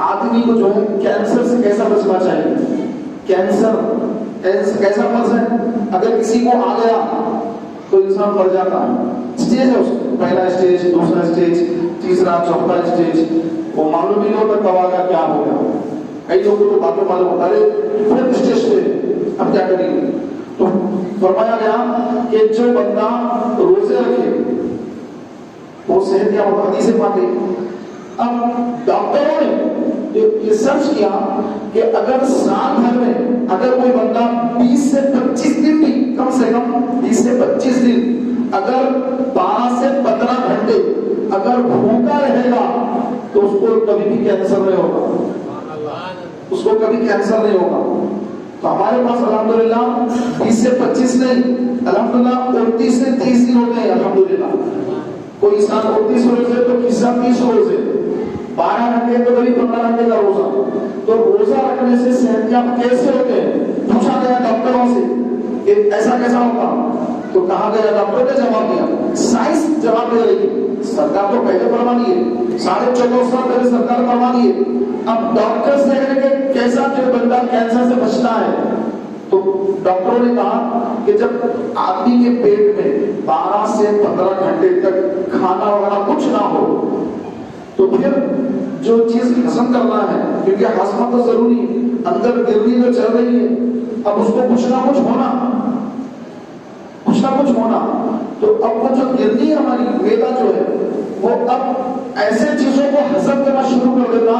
آدمی کو جو ہے کینسر سے کیسا بچنا چاہیے. کینسر کیسا مرض ہے, اگر کسی کو آ گیا تو انسان مر جاتا ہے. اسٹیج ہے اس کو, پہلا اسٹیج, دوسرا اسٹیج, تیسرا, چوتھا اسٹیج, وہ معلوم ہی نہیں ہوتا کب آگا کیا ہو گیا. کئی لوگوں کو باتیں معلوم ہوتا ہے فورتھ اسٹیج پہ اب کیا کریں گے. تو فرمایا گیا کہ جو بندہ روزے رکھے وہ صحت یا حدیث پاک ہے. اب ڈاکٹروں نے یہ سرچ کیا کہ اگر سال بھر میں اگر کوئی بندہ 20 سے 25 دن بھی, کم سے کم 20 سے 25 دن اگر 12 سے 15 گھنٹے اگر بھوکا رہے گا تو اس کو کبھی بھی کینسر نہیں ہوگا, اس کو کبھی کینسر نہیں ہوگا. تو ہمارے پاس الحمدللہ 20 سے 25 نہیں, الحمدللہ 29 سے 30 دن ہوتے ہیں. الحمدللہ کوئی انسان 29 روزے تو کسی 30 روزے, 12 گھنٹے تو کبھی 15 گھنٹے کا روزہ. تو روزہ رکھنے سے صحت یاب کیسے ہوتے ہیں, پوچھا گیا ڈاکٹروں سے کہ ایسا کیسا ہوتا, تو کہا گیا, ڈاکٹر نے جواب دیا, سائنس جواب دے رہی ہے, سرکار تو پہلے فرما دی ہے, 14.5 سال پہلے سرکار فرما دی ہے. اب ڈاکٹر سے کہ کیسا جو بندہ کینسر سے بچنا ہے, تو ڈاکٹروں نے کہا کہ جب آدمی کے پیٹ میں 12 سے 15 گھنٹے تک کھانا وغیرہ کچھ نہ ہو, تو پھر جو چیز ہضم کرنا ہے, کیونکہ ہضم تو ضروری ہے, اندر گرنی تو چل رہی ہے, اب اس کو کچھ نہ کچھ ہونا, تو اب وہ جو گرنی ہماری میدا جو ہے وہ اب ایسے چیزوں کو ہضم کرنا شروع کر دیتا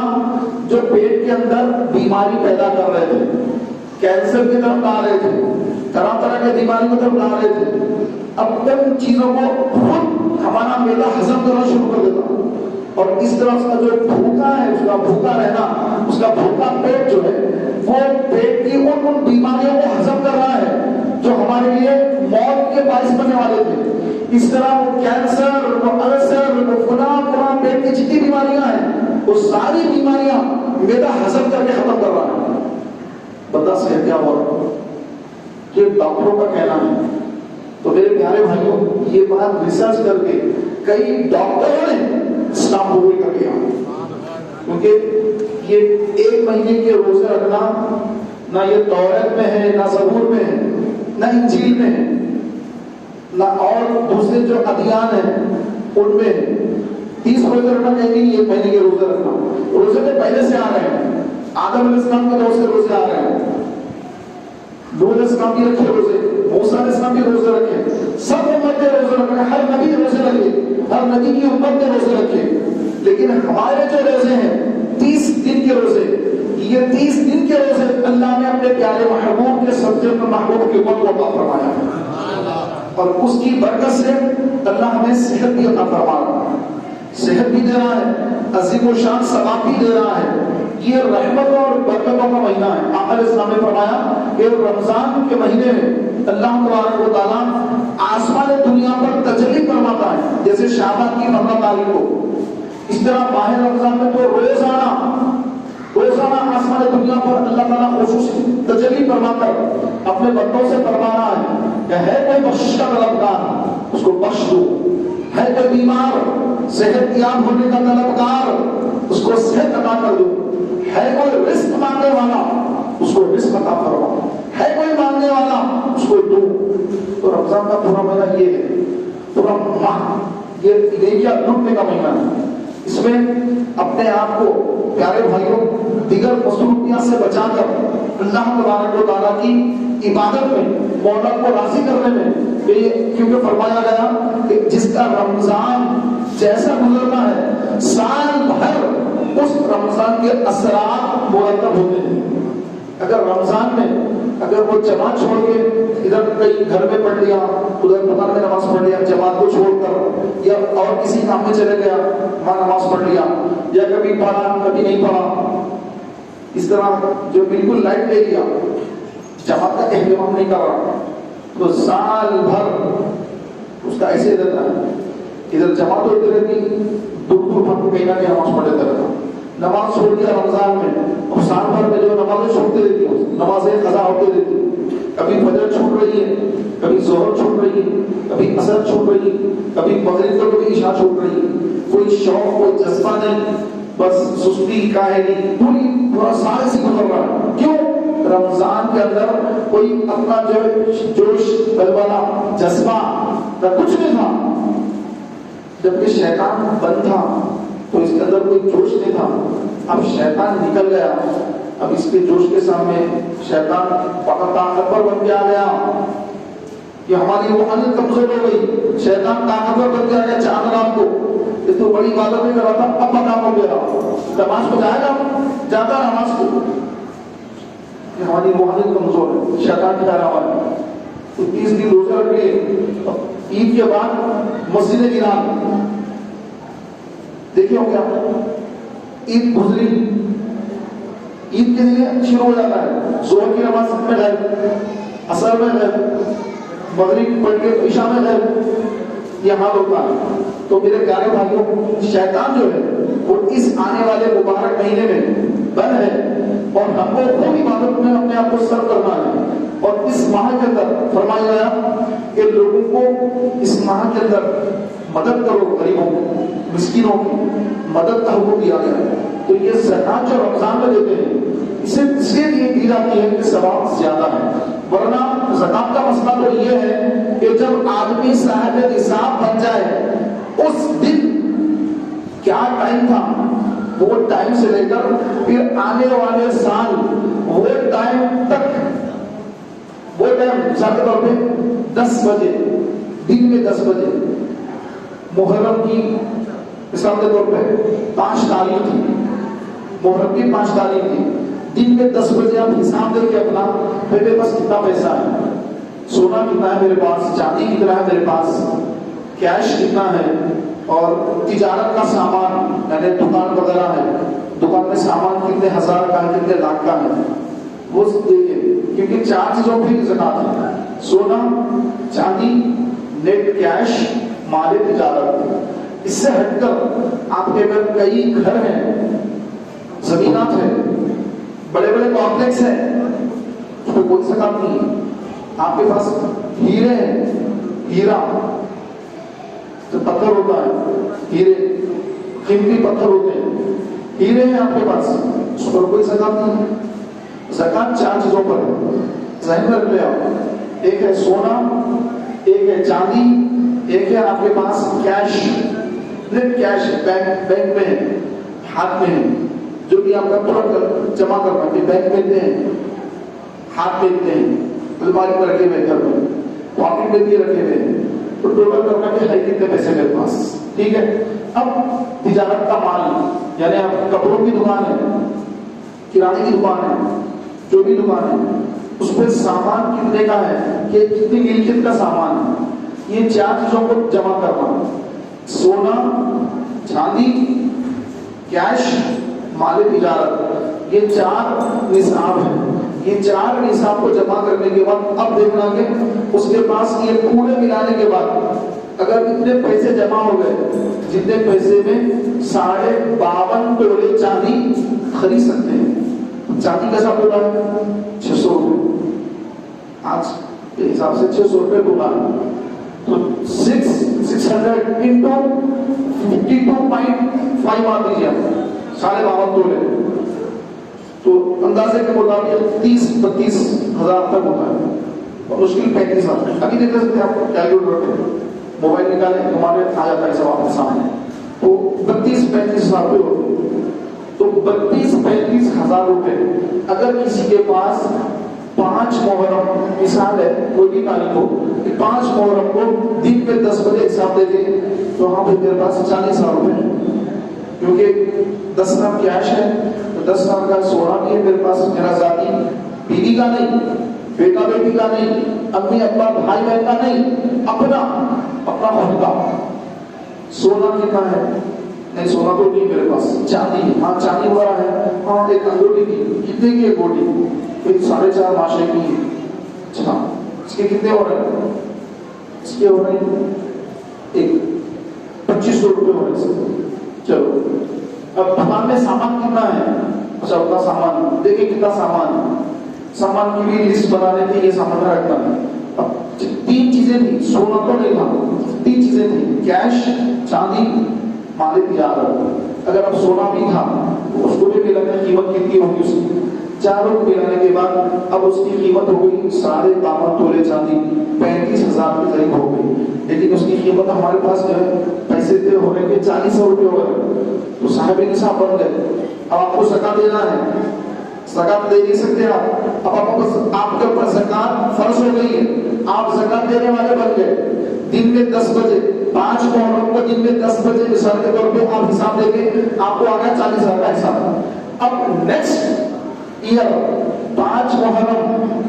جو پیٹ کے اندر بیماری پیدا کر رہے تھے, کینسر کی طرف لا رہے تھے, طرح طرح کے بیماری کی طرف لا رہے تھے. اب ان چیزوں کو خود ہمارا میدا ہضم کرنا شروع کر دیتا, اور اس طرح اس کا جو بھوکا ہے, اس کا بھوکا رہنا, اس کا بھوکا پیٹ جو ہے وہ پیٹ کی ان بیماریوں کو ہضم کر رہا ہے جو ہمارے لیے موت کے باعث بننے والے تھے. اس طرح وہ کینسر, وہ السر, وہ فلاں پیٹ کی جتنی بیماریاں ہیں وہ ساری بیماریاں میدا ہضم کر کے ختم کر رہا ہے. بندہ صحت یاب ہو رہا، یہ ڈاکٹروں کا کہنا ہے. تو میرے پیارے بھائیوں، یہ بات ریسرچ کر کے کئی ڈاکٹروں نے اسلام قبول کر لیا، کیونکہ یہ 1 مہینے کے روزے رکھنا نہ یہ توریت میں ہے، نہ زبور میں ہے، نہ انجیل میں ہے، نہ اور دوسرے جو ادیان ہیں ان میں 30 روزے رکھنا کہیں نہیں. 1 مہینے کے روزے رکھنا، روزے تو پہلے سے آ رہے ہیں، آدم علیہ السلام کے دور سے روزے آ رہے ہیں. نوح علیہ السلام بھی رکھے روزے، موسیٰ علیہ السلام بھی روزے رکھے، سب امت نے روزے رکھے، ہر نبی روزے رکھے، ہر نبی کی امت نے روزے رکھے. لیکن ہمارے جو روزے ہیں 30 دن کے روزے، یہ 30 دن کے روزے اللہ نے اپنے پیارے محبوب کے صدقے پر محبوب کی امت کو عطا فرمایا، اور اس کی برکت سے اللہ ہمیں صحت بھی عطا فرما رہا ہے، صحت بھی دے رہا ہے، عظیم و شان ثواب بھی دے رہا ہے. یہ رحمت اور برکتوں کا مہینہ ہے. آقا علیہ السلام نے فرمایا کہ رمضان کے مہینے میں اللہ تبارک و تعالیٰ آسمان دنیا پر تجلی فرماتا ہے، جیسے شعبان کی 15 تاریخ کو، اس طرح ماہ رمضان میں تو روزانہ آسمان دنیا پر اللہ تعالیٰ خصوصی تجلی فرما کر اپنے بندوں سے فرما رہا ہے کہ ہے کوئی بخشش کا طلبگار اس کو بخش دو، ہے کوئی بیمار صحت یاب ہونے کا طلبگار اس کو صحت عطا کر دو، ہے کوئی رزق مانگنے والا اس کو رزق عطا فرما، ہے کوئی مانگنے والا اس کو دو. تو رمضان کا پورا مہینہ یہ ہے، پورا ماہ یہ دیکھیے لوٹنے کا مہینہ ہے. اس میں اپنے آپ کو پیارے بھائیوں دیگر مصروفیات سے بچا کر اللہ تبارک و تعالیٰ کی عبادت میں مولا کو راضی کرنے میں، کیونکہ فرمایا گیا کہ جس کا رمضان جیسا گزرنا ہے سال بھر اس رمضان کے اثرات مرتب ہوتے ہیں. اگر رمضان میں اگر وہ جماعت چھوڑ کے ادھر کئی گھر میں پڑھ لیا، ادھر پتہ میں نماز پڑھ لیا جماعت کو چھوڑ کر، یا اور کسی کام میں چلے گیا وہاں نماز پڑھ لیا، یا کبھی پڑھا کبھی نہیں پڑھا، اس طرح جو بالکل لائٹ لے لیا، جماعت کا اہتمام نہیں کر رہا، تو سال بھر اس کا ایسے رہتا ہے. ادھر جماعت ہوتی رہتی، دور دور بھر کہیں نہ کہیں نماز پڑھ لیتا رہتا. نماز چھوڑ دیا رمضان میں، اور سال بھر میں جو نمازیں چھوڑتے رہتی ہیں نمازیں قضا ہوتی رہتی، کبھی فجر چھوٹ رہی ہے، کبھی ظہر چھوٹ رہی ہے، کبھی عصر چھوٹ رہی ہے، کبھی مغرب تو کبھی عشاء چھوٹ رہی ہے. کوئی شوق کوئی جذبہ نہیں، بس سستی کاہلی، پورا سال سے گزر رہا ہے. کیوں؟ رمضان کے اندر کوئی اپنا جو جوش بلبلہ جذبہ کچھ نہیں تھا. جبکہ شیطان بند تھا تو اس کے اندر کوئی جوش نہیں تھا. اب شیطان نکل گیا، اب اس کے جوش کے سامنے شیطان طاقتور بن کے آ گیا کہ ہماری روحانیت کمزور ہو گئی. شیطان طاقتور بن کے آ گیا. چاند رات کو یہ تو بڑی عبادت نہیں کر رہا تھا، اب مقام ہو گیا، نماز کو جائے گا، جاتا نماز کو، کہ ہماری روحانیت کمزور ہے. شیطان کہہ رہا ہے تو 30 دن روزہ رکھ لیے، عید کے بعد مسجد گرا دیکھے ہو گیا، عید گزری، عید کے دن شروع ہو جاتا ہے، ظہر کی نماز میں غائب، عصر میں غائب، مغرب پڑھ کے عشاء میں غائب، یہ حال ہوتا ہے. تو میرے پیارے بھائیوں شیطان جو ہے وہ اس آنے والے مبارک مہینے میں بند ہے، اور ہم کو خود عبادت میں اپنے آپ کو سر کرنا ہے. اور اس ماہ کے اندر فرمایا گیا کہ لوگوں کو اس ماہ کے اندر مدد کرو، غریبوں مسکینوں کی مدد کا حکم دیا گیا ہے. تو یہ زکات جو رمضان میں دیتے ہیں اس لیے دی جاتی ہے کہ ثواب زیادہ ہے. ورنہ زکات کا مسئلہ تو یہ ہے کہ جب آدمی صاحب نصاب بن جائے اس دن کیا ٹائم تھا وہ ٹائم سے لے کر پھر آنے والے سال وہ ٹائم تک، وہ ٹائم مثال کے طور پہ 10 بجے دن میں 10 بجے محرم کی مثال کے طور پہ 5 تاریخ تھی، محرم کی 5 تاریخ تھی، دن میں 10 بجے آپ حساب دے کے اپنا میرے پاس کتنا پیسہ ہے، سونا کتنا ہے میرے پاس، چاندی کتنا ہے میرے پاس، کیش کتنا ہے، اور تجارت کا سامان یعنی دکان وغیرہ ہے، دکان میں سامان کتنے ہزار کا ہے، کتنے لاکھ کا ہے، وہ دیکھیں. کیونکہ 4 چیزوں کی زکات ہے، سونا، چاندی، نیٹ کیش، مال تجارت. اس سے ہٹ کر آپ کے گھر کئی گھر ہیں، زمینات ہیں، بڑے بڑے کمپلیکس ہیں، اس پہ کوئی زکات نہیں ہے. آپ کے پاس ہیرے ہیں, ہیرا جو پتھر ہوتا ہے, ہیرے قیمتی پتھر ہوتے ہیں, ہیرے ہیں آپ کے پاس, اس پر کوئی زکات نہیں ہے. زکات 4 چیزوں پر ہے, ذہن میں رکھ لیں آپ. ایک ہے سونا, ایک ہے چاندی, ایک ہے آپ کے پاس کیش, نیٹ کیش بینک میں ہے, ہاتھ میں ہے, جو بھی آپ کا پورا جمع کرنا ہے. بینک میں دیتے ہیں, ہاتھ میں دیتے ہیں, الماری میں رکھے ہوئے, گھر میں پاکٹ میں دیے رکھے ہوئے ہیں. تو ٹوٹل کرنا کہ ہے کتنے پیسے میرے پاس, ٹھیک ہے. اب تجارت کا مال, یعنی آپ کپڑوں کی دکان ہے, کرانے کی دکان ہے, جو بھی دکان ہے, اس پہ سامان کتنے کا ہے, کہ کتنی ملکیت کا سامان ہے. یہ 4 چیزوں کو جمع کرنا, سونا, چاندی, کیش, مال تجارت, یہ 4 نصاب ہیں. یہ 4 نصاب کو جمع کرنے کے بعد اب دیکھنا کہ اس کے پاس یہ پورے ملانے کے بعد اگر اتنے پیسے جمع ہو گئے جتنے پیسے میں 52.5 تولے چاندی خرید سکتے ہیں. چاندی کا حساب ہوتا ہے 600 روپے, آج کے حساب سے 600 روپے ہوتا ہے. تو 600 into 52.5 آ دیجیے 52.5 تولے, تو اندازے کے مطابق 30-32 ہزار تک ہوتا ہے, اور مشکل 35 ہزار. ابھی دیکھ سکتے ہیں آپ کیلکولیٹر پہ موبائل نکالیں, ہمارے آ جاتا ہے سب آپ کے سامنے. تو 32-35 ہزار روپے ہوتے ہیں. تو 32-35 ہزار روپے اگر کسی کے پاس 5 محرم, مثال ہے کوئی بھی تاریخ ہو, 5 محرم کو دن میں 10 بجے حساب دے دیں تو وہاں پہ میرے پاس 40,000 روپے ہیں, کیونکہ 10 گرام کیش ہے, 10 گرام کا سونا بھی ہے میرے پاس, میرا ذاتی, بیوی کا نہیں, بیٹا بیٹی کا نہیں, امی ابا بھائی بہن کا نہیں, اپنا خود کا. سونا کتنا ہے, نہیں سونا تو نہیں میرے پاس, چاندی, ہاں چاندی وغیرہ ہے, ہاں ایک انگوٹی کی, کتنے کی ایک گوٹی, ایک 4.5 ماشے کی ہے. اچھا اس کے کتنے ہو رہے ہیں, اس کے ہو رہے ہیں ایک 2500 روپے ہو رہے ہیں. چلو اب دکان میں سامان کتنا ہے, اچھا اتنا سامان, دیکھیں کتنا سامان ہے, سامان کی بھی لسٹ بنا لیتے ہیں, یہ سامان رکھنا ہے. اب 3 چیزیں تھی, سونا تو نہیں تھا, 3 چیزیں تھی, کیش, چاندی, مال تجارت. اگر اب سونا بھی تھا تو اس کو بھی ملانے کی قیمت کتنی ہوگی, اس کی 4 کو ملانے کے بعد اب اس کی قیمت ہو گئی 52.5 تولے چاندی, 35,000 کے قریب ہو گئی. لیکن اس کی قیمت ہمارے پاس جو ہے پیسے تھے ہونے کے 40,000 روپے ہو گئے, تو صاحب نصاب بن گئے. اب آپ کو زکات دینا ہے, زکات دے نہیں سکتے آپ, اب آپ کے اوپر زکات فرض ہو گئی ہے, آپ زکات دینے والے بن گئے. دن میں 10 بجے 5 محرم کو دن میں 10 بجے مثال کے طور پہ آپ حساب دیں گے, آپ کو آ گیا 40,000 کا حساب. اب نیکسٹ ایئر 5 محرم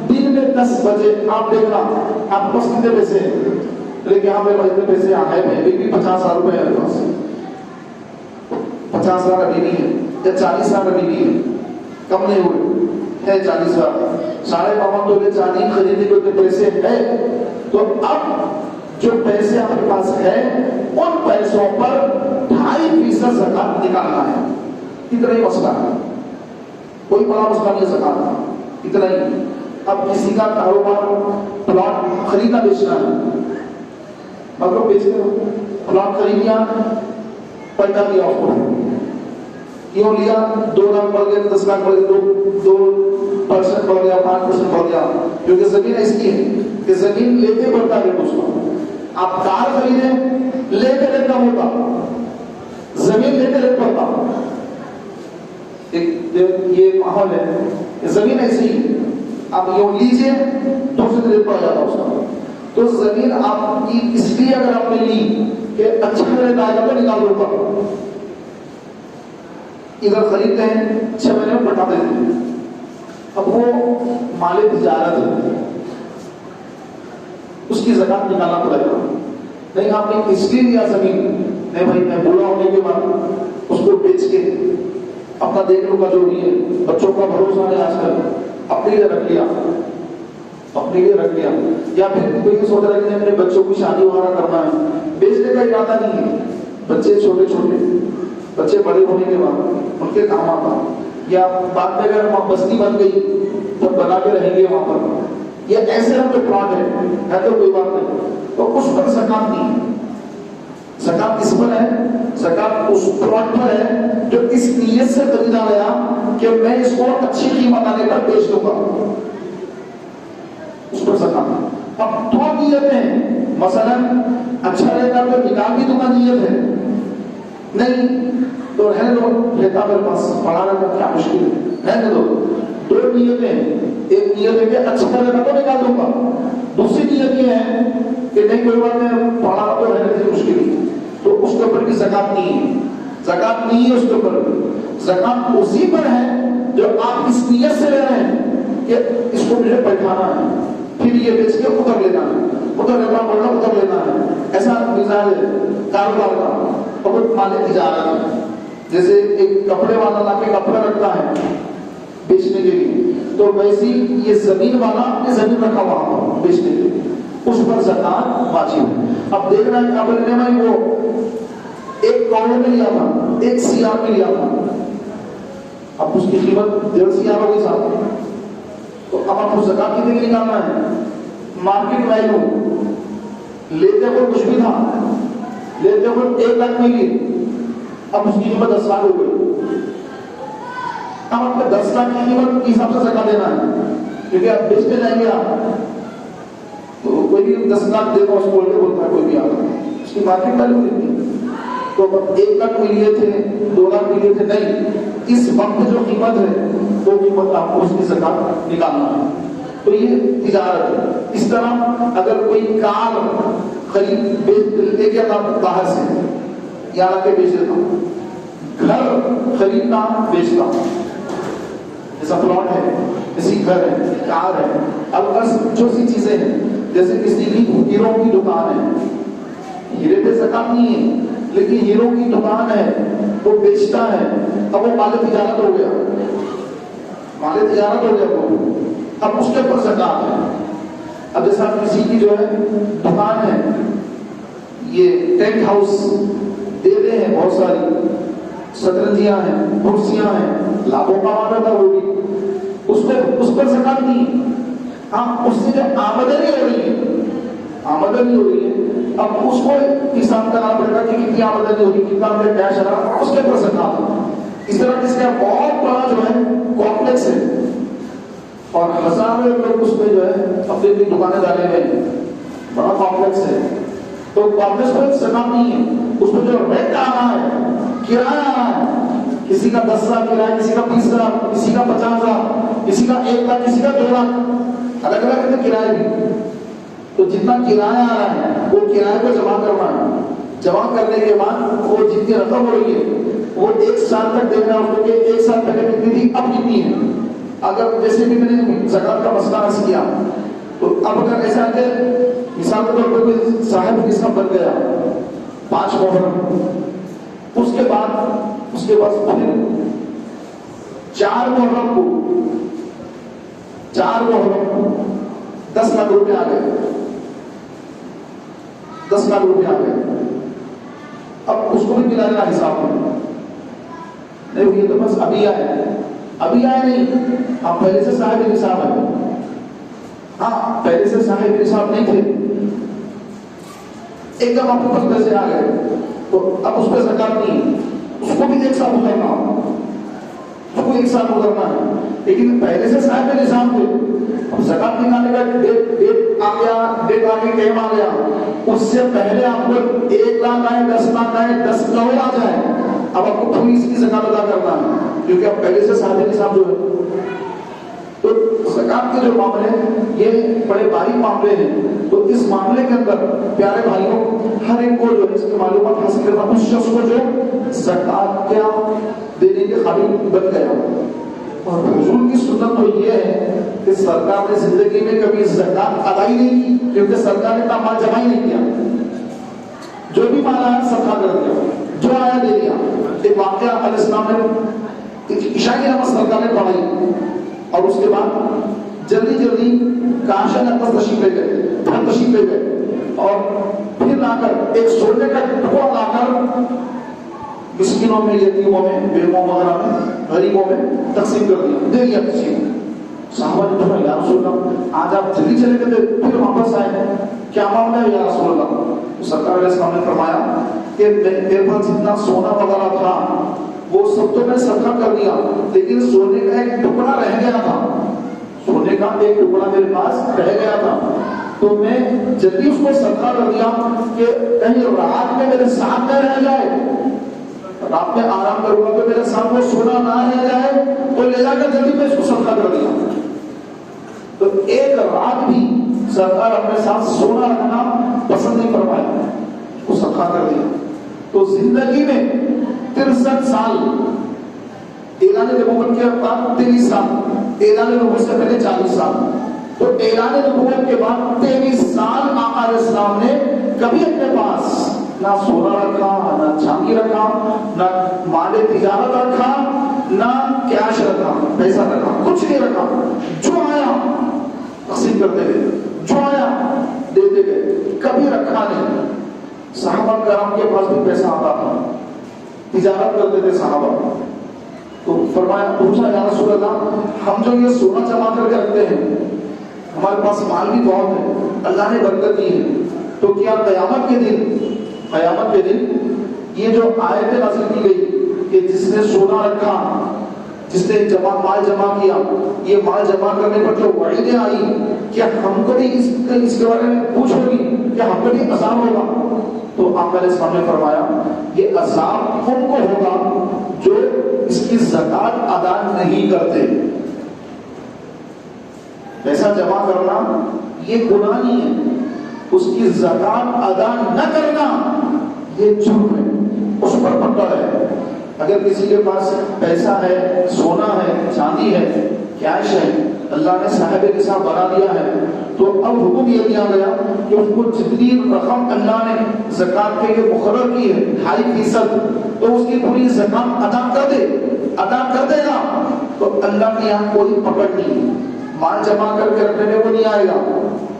دن میں 10 بجے آپ دیکھنا آپ کو کتنے پیسے ہیں, لیکن یہاں پہ اتنے پیسے آ گئے, ابھی بھی 50,000 روپے ہے میرے پاس, 50,000 ابھی نہیں ہے, یا 40,000 ابھی نہیں ہے, کم نہیں ہوئے ہے 40,000. 52.5 تولے چاندی خریدنے کے پیسے ہے. تو اب جو پیسے آپ کے پاس ہے ان پیسوں پر 2.5% زکات نکالنا ہے. اتنا ہی مسئلہ ہے, کوئی بڑا مسئلہ نہیں زکات کا, اتنا ہی. اب کسی کا کاروبار پلاٹ خریدنا بیچنا ہے, مطلب بیچ کے پلاٹ خرید لیا, پیسہ دیا اس کو, کیوں لیا, 2 لاکھ بڑھ گیا, 10 لاکھ بڑھ گیا, 2% بڑھ گیا, 5% بڑھ گیا, کیونکہ زمین ایسی ہے کہ زمین لیتے بڑھتا ہے اس کو. آپ کار خریدیں لے کے ریٹ کم ہوتا, زمین لے کے ریٹ بڑھتا. یہ ماحول ہے, زمین ایسی ہے, آپ یوں لیجیے دوسرے ریٹ پڑ جاتا اس کا. تو زمین آپ کی اس لیے اگر آپ نے لی کہ اچھا ریٹ آئے گا تو نکال دو کا, ادھر خریدتے ہیں 6 مہینے میں بٹا دیتے ہیں. اب وہ مال تجارت ہے, اس کی زکات نکالنا پڑے گا. نہیں آپ نے اس لیے لیا زمین, نہیں بھائی میں بوڑھا ہونے کے بعد اس کو بیچ کے اپنا دیکھ لوں کا جو بھی ہے, بچوں کا بھروسہ نہیں آج کل, اپنے لیے رکھ لیا, اپنے لیے رکھ لیا. یا پھر کوئی سوچ رہا ہے کہ اپنے بچوں کی شادی وغیرہ کرنا ہے, بیچنے کا ارادہ نہیں ہے, بچے چھوٹے چھوٹے, بچے بڑے ہونے کے بعد ان کے کام آتا, یا بعد میں اگر وہاں بستی بن گئی تو بنا کے رہیں گے وہاں پر، یا ایسے ہم جو پلاٹ ہے تو کوئی بات نہیں، تو اس پر زکات نہیں ہے۔ زکات کس پر ہے؟ زکات اس پلاٹ پر ہے جو اس نیت سے خریدا گیا کہ میں اس کو اچھی قیمت آنے پر بیچ دوں گا، اس پر زکات۔ اب دو نیتیں، مثلا اچھا رہتا تو نکاح بھی تمہاری نیت ہے، نہیں تو رہنے دو، رہتا میرے پاس پڑھانا کا کیا مشکل ہے، رہنے دو۔ دو نیتیں، ایک نیت ہے کہ اچھا رہتا تو نکال دوں گا، دوسری نیت یہ ہے کہ نہیں کوئی بات نہیں پڑھانا تو رہنے سے مشکل ہی، تو اس کے اوپر بھی زکات نہیں ہے، زکات نہیں ہے اس کے اوپر۔ زکات اسی پر ہے جو آپ اس نیت سے لے رہے ہیں کہ اس کو مجھے بیٹھانا ہے، پھر یہ بیچ کے ادھر لینا ہے، ادھر لینا پڑنا ادھر لینا ہے، ایسا مزاج ہے کاروبار کا، بہت مال تجارت ہے۔ جیسے ایک کپڑے والا لا کے کپڑا رکھتا ہے بیچنے کے لیے، تو ویسی یہ زمین والا اپنی زمین رکھا وہاں بیچنے کے لیے، اس پر زکات واجب ہے۔ اب دیکھ رہے ہیں اب نے بھائی وہ 1 کروڑ میں لیا تھا، 1 CR میں لیا تھا، اب اس کی قیمت 1.5 CR ہو گئی صاحب، تو اب آپ کو زکات کتنے کی نکالنا ہے؟ مارکیٹ ویلو لیتے ہوئے کچھ بھی تھا، لیتے ہوئے 1 لاکھ ملی، اب اس کی قیمت 10 لاکھ ہو گئی، اب آپ کو 10 لاکھ کی قیمت کے حساب سے زکات دینا ہے، کیونکہ آپ بیچتے جائیں گے آپ تو کوئی بھی 10 لاکھ دے گا اس کو بولتا ہے کوئی بھی آگا، اس کی مارکیٹ ویلو کتنی، تو 1 لاکھ میں لیے تھے 2 لاکھ میں لیے تھے، نہیں، اس وقت جو قیمت ہے وہ قیمت آپ کو اس کی زکات نکالنا ہے، تو یہ تجارت ہے۔ اس طرح اگر کوئی کار خرید لے کے باہر سے یا لا کے بیچ دیتا ہوں، گھر خریدنا بیچتا ہوں، جیسا پلاٹ ہے، کسی گھر ہے، کار ہے، اب جو سی چیزیں ہیں، جیسے کسی کی ہیروں کی دکان ہے، ہیرے پہ زکات نہیں ہے لیکن ہیروں کی دکان ہے وہ بیچتا ہے، اب وہ مال تجارت ہو گیا، مال تجارت ہو گیا وہ، اب اس کے اوپر زکات ہے۔ اب جیسا کسی کی جو ہے دکان ہے، یہ ٹینٹ ہاؤس دے رہے ہیں، بہت ساری شطرنجیاں ہیں، کرسیاں ہیں، لاکھوں کا مال تھا وہ بھی، اس پر زکات نہیں۔ ہاں اس سے جو آمدنی ہو رہی ہے، آمدنی ہو رہی ہے، اب اس کو حساب کرنا پڑے گا کہ کتنی آمدنی ہوگی، کتنا ہم نے کیش رہا، اس کے اوپر زکات ہے۔ اس طرح اس کا بہت بڑا جو ہے کمپلیکس ہے، اور ہزاروں لوگ اس میں جو ہے اپنی اپنی دکانیں ڈالے ہوئے ہیں، بڑا کمپلیکس ہے، تو کمپلیکس پر زکات نہیں ہے۔ اس میں جو رینٹ آ رہا ہے، کرایہ آ رہا ہے، کسی کا 10 لاکھ کرایہ، کسی کا 20 لاکھ، کسی کا 50 لاکھ، کسی کا 1 لاکھ، کسی کا 2 لاکھ، الگ الگ کرایہ بھی، تو جتنا کرایہ آ رہا ہے وہ کرایہ کو جمع کرنا ہے، جمع کرنے کے بعد وہ جتنی رقم ہو رہی ہے وہ 1 سال تک دیکھنا ہے، کہ 1 سال پہلے کتنی تھی اب کتنی ہے۔ اگر جیسے بھی میں نے زکات کا مسئلہ عرض کیا، تو اب اگر ایسا کہ مثال کے طور پر کوئی صاحب نصاب بن گیا 5 محرم، اس کے بعد پھر 4 محرم کو 10 لاکھ روپے آ گئے، 10 لاکھ روپے آ گئے، اب اس کو بھی ملا لینا حساب میں، نہیں یہ تو بس ابھی آئے نہیں، آپ پہلے سے صاحب نصاب ہے، ہاں پہلے سے صاحب نصاب نہیں تھے، ایک دم آپ کے پاس پیسے آ گئے، تو اب اس پہ زکات نہیں، اس کو بھی 1 سال گزرنا، اس کو 1 سال گزرنا ہے، لیکن پہلے سے صاحب نصاب تھے، اب زکات نکالنے کا ڈیٹ آ گیا، ٹائم آ گیا، اس سے پہلے آپ کو 1 لاکھ آئے، 10 لاکھ آئے، 10 کروڑ آ جائے، اب آپ کو پوری اس کی زکات ادا کرنا ہے، کیونکہ اب پہلے سے صاحب نصاب جو ہے۔ تو زکات کے جو معاملے ہیں یہ بڑے باریک معاملے ہیں، تو اس معاملے کے اندر پیارے بھائیوں ہر ایک کو جو ہے اس کی معلومات حاصل کرنا، اس شخص کو جو زکات کیا دینے کے قابل بن گیا۔ اور حضور کی سنت تو یہ ہے کہ سرکار نے زندگی میں کبھی زکات ادا ہی نہیں کی، کیونکہ سرکار نے مال جمع ہی نہیں کیا، جو بھی مال آیا صدقہ کر دیا، جو آیا دے دیا۔ ایک واقعہ علیہ السلام نے عشاء کی نماز سرکار نے پڑھائی، اور اس کے بعد جلدی کاشا نقص تشریف لے گئے، اور پھر لا کر ایک سونے کا ٹکڑا لا کر مسکینوں میں، یتیموں میں، بیووں وغیرہ میں، غریبوں میں تقسیم کر دیا، دے دیا کسی کو۔ صحابہ نے پوچھا یا رسول اللہ آج آپ جلدی چلے گئے تھے پھر واپس آئے ہیں، کیا معاملہ ہے یا رسول اللہ؟ تو سرکار علیہ السلام نے فرمایا کہ میرے پاس جتنا سونا وغیرہ تھا وہ سب تو میں صدقہ کر دیا، لیکن سونے کا ایک ٹکڑا رہ گیا تھا، سونے کا ایک ٹکڑا میرے پاس رہ گیا تھا، تو میں جلدی اس کو صدقہ کر دیا کہ کہیں رات میں میرے ساتھ نہ رہ جائے، رات میں آرام کروں گا تو میرے ساتھ وہ سونا نہ رہ جائے، تو لے جا کر جلدی میں اس کو صدقہ کر دیا۔ تو ایک رات بھی سرکار اپنے ساتھ سونا رکھنا پسند نہیں فرمایا، اس کو صدقہ کر دیا۔ تو زندگی میں 63 سال، اعلان نبوت کے بعد 23 سال، اعلان نبوت سے پہلے 40 سال، تو اعلان نبوت کے بعد 23 سال آقا علیہ السلام نے کبھی اپنے پاس نہ سونا رکھا، نہ چاندی رکھا، نہ مال تجارت رکھا، نہ کیش رکھا، پیسہ رکھا، کچھ نہیں رکھا، جو آیا تقسیم کرتے گئے، جو آیا دیتے گئے، کبھی رکھا نہیں۔ صحابہ کرام کے پاس بھی پیسہ آتا تھا، تجارت کرتے تھے صحابہ، تو فرمایا، پوچھا یا رسول اللہ ہم جو یہ سونا جمع کر کے رکھتے ہیں، ہمارے پاس مال بھی بہت ہے، اللہ نے برکت دی ہے، تو کیا قیامت کے دن یہ جو آیت نازل کی گئی کہ جس نے سونا رکھا، جس نے مال جمع کیا، یہ مال جمع کرنے پر جو وعیدیں آئی، کیا ہم کو بھی اس کے بارے میں پوچھ ہوگی، کیا ہم کو بھی عذاب ہوگا؟ تو آقا علیہ السلام نے فرمایا یہ عذاب ان کو ہوگا جو اس کی زکات ادا نہیں کرتے۔ پیسہ جمع کرنا یہ گناہ نہیں ہے، اس کی زکات ادا نہ کرنا یہ جرم ہے، اس پر پکڑ ہے۔ اگر کسی کے پاس پیسہ ہے، سونا ہے، چاندی ہے، کیش ہے، اللہ نے صاحب نصاب بنا دیا ہے، تو اب حکم یہ دیا گیا کہ اس کو جتنی رقم اللہ نے زکات کے لیے مقرر کی ہے 2.5%، تو اس کی پوری زکات ادا کر دے گا، تو اللہ کے یہاں کوئی پکڑ نہیں، مال جمع کر کے رکھنے میں وہ نہیں آئے گا،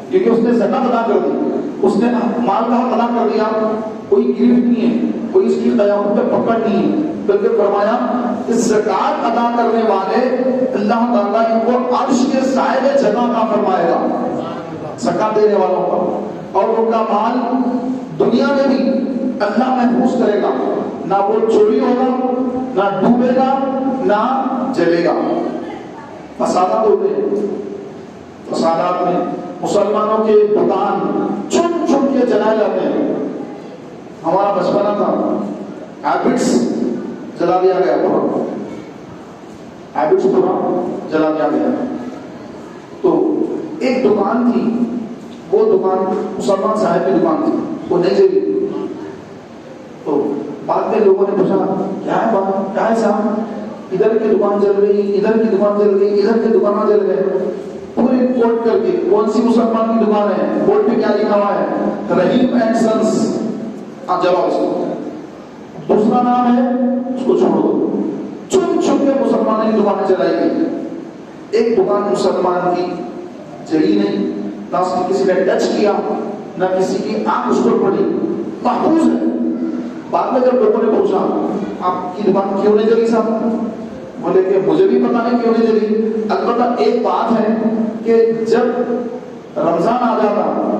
کیونکہ اس نے زکات ادا کر دی، اس نے مال کا حق ادا کر دیا، کوئی گرفت نہیں ہے، کوئی اس کی قیامت پہ پکڑ نہیں ہے، بلکہ فرمایا کہ زکات ادا کرنے والے اللہ تعالیٰ ان کو عرش کے سائے میں جگہ عطا فرمائے گا، زکات دینے والوں کا، اور ان کا مال دنیا میں بھی اللہ محفوظ کرے گا، نہ وہ چوری ہوگا، نہ ڈوبے گا، نہ جلے گا۔ فسادات ہوتے ہیں، فسادات میں مسلمانوں کے دکان چن چن کے جلائے جاتے ہیں۔ ہمارا بچپنا تھا، ہیبٹس جلا دیا گیا، ہیبٹس پورا جلا دیا گیا۔ تو ایک دکان تھی، وہ دکان مسلمان صاحب کی دکان تھی، وہ نہیں جلی۔ تو بعد میں لوگوں نے پوچھا کیا ہے بات، کیا ہے صاحب، ادھر کی دکان جل گئی، ادھر کی دکان جل گئی، ادھر کی دکانیں جل گئے، پورے کوٹ کر کے کون سی مسلمان کی دکان ہے، بورڈ پہ کیا لکھا ہوا ہے، رحیم اینڈ سنس، جلاؤ اس کو، دوسرا نام ہے اس کو چھوڑ دو۔ چن چن کے مسلمانوں کی دکانیں جلائی گئی، ایک دکان مسلمان کی جلی نہیں، نہ اس کی کسی نے ٹچ کیا، نہ کسی کی آنکھ اس پر پڑی، محفوظ ہے۔ بعد میں جب لوگوں نے پوچھا آپ کی دکان کیوں نہیں جلی صاحب، بولے کہ مجھے بھی پتا نہیں کیوں نہیں جلی، البتہ ایک بات ہے کہ جب رمضان آ جاتا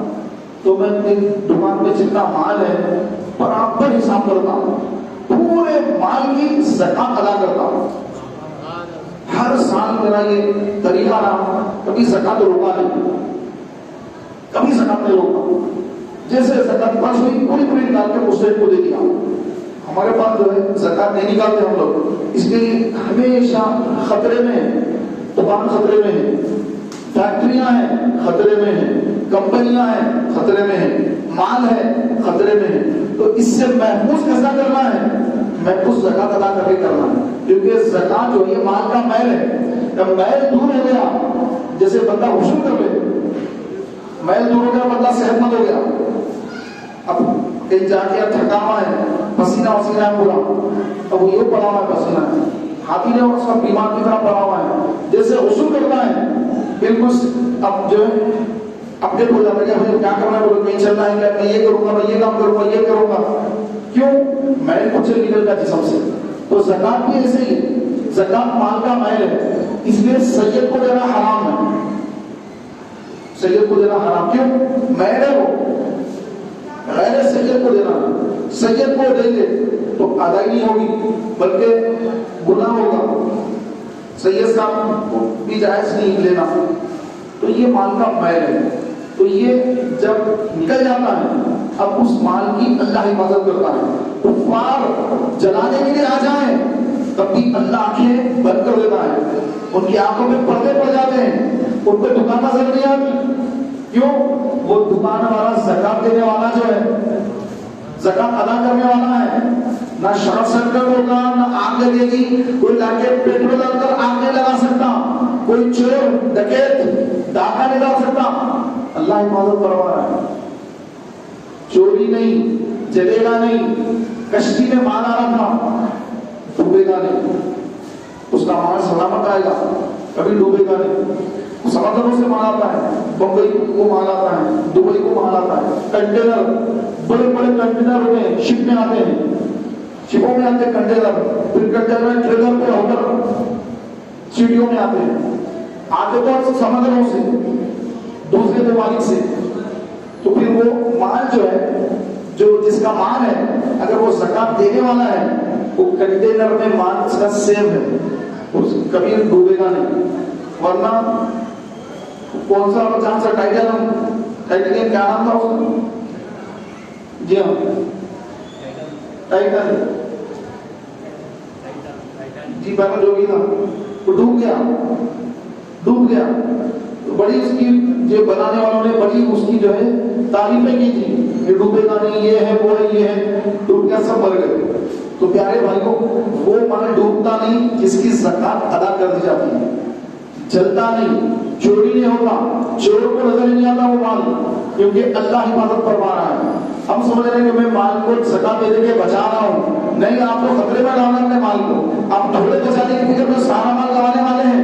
تو میں اپنی دکان میں جتنا مال ہے برابر حساب کرتا ہوں، پورے مال کی زکات ادا کرتا ہوں۔ ہر سال میرا یہ طریقہ رہا، کبھی زکات روکا نہیں، کبھی زکات نہیں روکا، جیسے زکات پاس ہوئی پوری پوری نکال کے مستحق کو دے دیا۔ ہمارے پاس جو ہے زکات نہیں نکالتے ہم لوگ، اس لیے ہمیشہ خطرے میں ہے، دکان خطرے میں ہے، فیکٹریاں ہیں خطرے میں ہیں، کمپنیاں ہیں خطرے میں ہیں، مال ہے خطرے میں ہے، تو اس سے محفوظ کیسا کرنا ہے، محفوظ زکات ادا کر کے کرنا ہے، کیونکہ زکات جو ہے مال کا میل ہے، جب میل دور ہو گیا، جیسے بندہ غسل کر لے، میل دور ہو گیا، بندہ صحت مند ہو گیا، اب کہیں جا کے تھکا ہوا ہے، پسینہ وسینہ ہے پورا، اب وہ یہ پڑا ہوا ہے پسینہ ہے، ہاتھی نے اس کا بیمار کی طرح پڑا ہوا ہے، جیسے غسل کرنا ہے بالکل اب جو ہے اپڈیٹ ہو جاتا ہے کہ ہمیں کیا کرنا ہے، بولے کہیں چلنا ہے کیا، میں یہ کروں گا، میں یہ کام کروں گا، یہ کروں گا، کیوں؟ میل کچھ نکل کا جسم سے. تو زکات بھی ایسے ہی، زکات مال کا میل ہے، اس لیے سید کو دینا حرام ہے. سید کو دینا حرام کیوں؟ میل ہے وہ، غیر سید کو دینا. سید کو دیں گے تو ادائی نہیں ہوگی بلکہ گناہ ہوگا. سید صاحب بھی جائز نہیں لینا. تو یہ مال کا میل ہے. تو یہ جب نکل جاتا ہے اب اس مال کی اللہ حفاظت کرتا ہے. کفار جلانے کے لیے آ جائیں تب بھی اللہ آنکھیں بند کر دیتا ہے. ان کی آنکھوں میں پردے پڑ جاتے ہیں، ان کو دکان نظر نہیں آتی. کیوں؟ وہ دکان والا زکات دینے والا جو ہے، زکات ادا کرنے والا ہے. نہ شارٹ سرکٹ ہوگا، نہ آگ لگے گی، کوئی لا کے پیٹرول ڈال کر آگ نہیں لگا سکتا، کوئی چور ڈکیت ڈاکہ نہیں ڈال سکتا. اللہ حفاظت کروا رہا ہے. چوری نہیں، جلے گا نہیں. کشتی میں مال آ رہا تھا، ڈوبے گا نہیں، اس کا مال سلامت آئے گا، کبھی ڈوبے گا نہیں. سمندروں سے مال آتا ہے، بمبئی کو مال آتا ہے، دبئی کو مال آتا ہے. کنٹینر، بڑے بڑے کنٹینر ہوتے ہیں، شپ میں آتے ہیں، شپوں میں آتے ہیں کنٹینر، پھر کنٹینر ٹریلر پہ ہو کر سیڑھیوں میں آتے ہیں. آتے تو سمندروں سے، دوسرے ممالک سے. تو پھر وہ مال جو ہے، جو جس کا مال ہے، اگر وہ زکات دینے والا ہے، وہ کنٹینر میں مال اس کا سیو ہے، کبھی ڈوبے گا نہیں. ورنہ کون سا جہاں سے ٹائٹینیم کیا نام تھا اس کا؟ جی ہاں، ٹائٹن. جی پہلا جو بھی تھا وہ ڈوب گیا. بڑی اس کی جو بنانے والوں نے بڑی اس کی جو ہے تعریفیں کی تھی، یہ ڈوبے گا نہیں، یہ ہے وہ ہے، یہ ہے. ڈوب گیا، سب مر گئے. تو پیارے بھائیوں، وہ مال ڈوبتا نہیں جس کی زکات ادا کر دی جاتی ہے. جلتا نہیں، چوری نہیں ہوتا، چور کو نظر نہیں آتا وہ مال، کیونکہ اللہ حفاظت فرما رہا ہے. ہم سمجھ رہے ہیں کہ میں مال کو زکات دے دے کے بچا رہا ہوں. نہیں، آپ کو خطرے میں ڈالنا اپنے مال کو. آپ تھوڑے بچانے کی فکر میں سارا مال گوانے والے ہیں.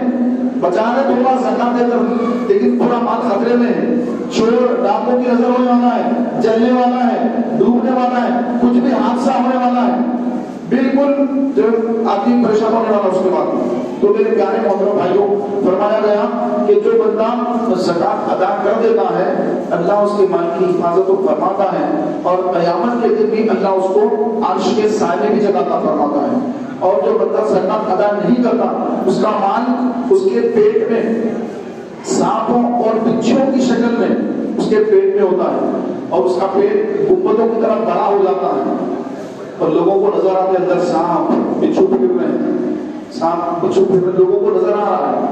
بچا رہے تھوڑا زکات دے کر، لیکن پورا مال خطرے میں ہے. چور ڈاکوں کی نظر ہونے والا ہے، جلنے والا ہے، ڈوبنے والا ہے، کچھ بھی حادثہ ہونے والا ہے. بالکل جو آدمی پریشان ہونے والا اس کے بعد. تو میرے پیارے محترم بھائیوں، فرمایا گیا کہ جو بندہ زکات ادا کر دیتا ہے اللہ اس کے مال کی حفاظت کو فرماتا ہے، اور قیامت کے دن بھی اللہ اس کو عرش کے سائے میں بھی جگہ عطا فرماتا ہے. اور جو بندہ زکات ادا نہیں کرتا اس کا مال اس کے پیٹ میں سانپوں اور بچھوؤں کی شکل میں اس کے پیٹ میں ہوتا ہے، اور اس کا پیٹ گنبدوں کی طرح بڑا ہو جاتا ہے، اور لوگوں کو نظر آتے اندر سانپ بچھو پھر رہے ہیں، سانپ بچھو پھر رہے، لوگوں کو نظر آ رہا ہے.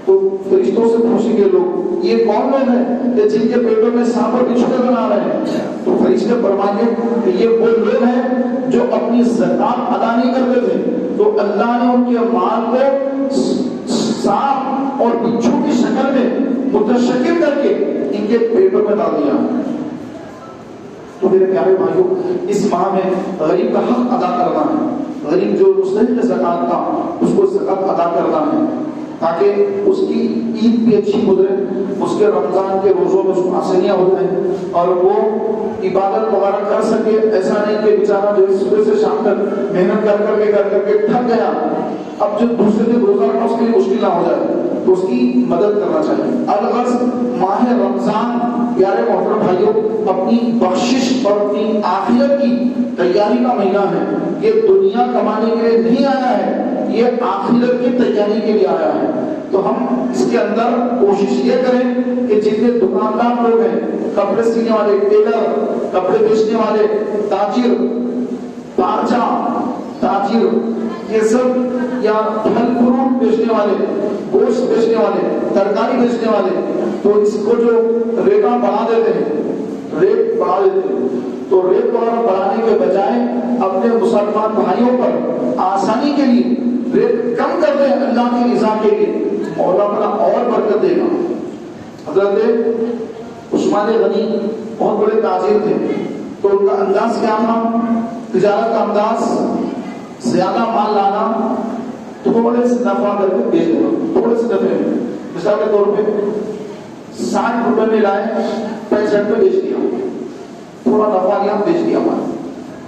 تو فرشتوں سے پوچھیں گے لوگ، یہ کون لوگ ہیں کہ جن کے پیٹوں میں سانپ اور بچھو نظر آ رہے ہیں؟ تو فرشتے فرمائیں گے کہ یہ وہ لوگ ہیں جو اپنی زکات ادا نہیں کرتے تھے، تو اللہ نے ان کے مال کو سانپ اور بچھو کی شکل میں متشکل کر کے ان کے پیٹوں میں ڈال دیا. تو میرے پیارے بھائیوں، اس ماہ میں غریب کا حق ادا کرنا ہے. غریب جو مستحق زکات کا، اس کو زکات ادا کرنا ہے، تاکہ اس کی عید بھی اچھی گزرے، اس کے رمضان کے روزوں میں اس کو آسانیاں ہو جائیں اور وہ عبادت وغیرہ کر سکے. ایسا نہیں کہ بیچارہ جو صبح سے شام تک محنت کر کے تھک گیا، اب جو دوسرے دن روزہ رکھنا اس کے لیے مشکل نہ ہو جائے، تو اس کی مدد کرنا چاہیے. الغرض ماہ رمضان پیارے محترم بھائیوں اپنی بخشش اور اپنی آخرت کی تیاری کا مہینہ ہے. یہ دنیا کمانے کے لیے نہیں آیا ہے، یہ آخرت کی تیاری کے لیے آیا ہے. تو ہم اس کے اندر کوشش یہ کریں کہ جتنے دکاندار لوگ ہیں، کپڑے سینے والے، ٹیلر، کپڑے بیچنے والے، تاجر، پارچہ تاجر، یہ سب، یا پھل فروٹ بیچنے والے، گوشت بیچنے والے، ترکاری بیچنے والے، تو اس کو جو ریٹاں بڑھا دیتے ہیں، تو ریٹ وغیرہ بڑھانے کے بجائے اپنے مسلمان بھائیوں پر آسانی کے لیے ریٹ کم کر دیں اللہ کی رضا کے لیے، مولا تعالیٰ اور برکت دے گا. حضرت عثمان غنی بہت بڑے تاجر تھے، تو ان کا انداز کیا تھا؟ تجارت کا انداز، زیادہ مال لانا، تھوڑے سے نفع کر کے بیچ دینا، تھوڑے سے نفع میں. مثال کے طور پہ 60 روپے میں لائے، 65 میں بیچ دیا، تھوڑا نفع لیا، بیچ دیا.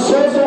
100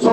100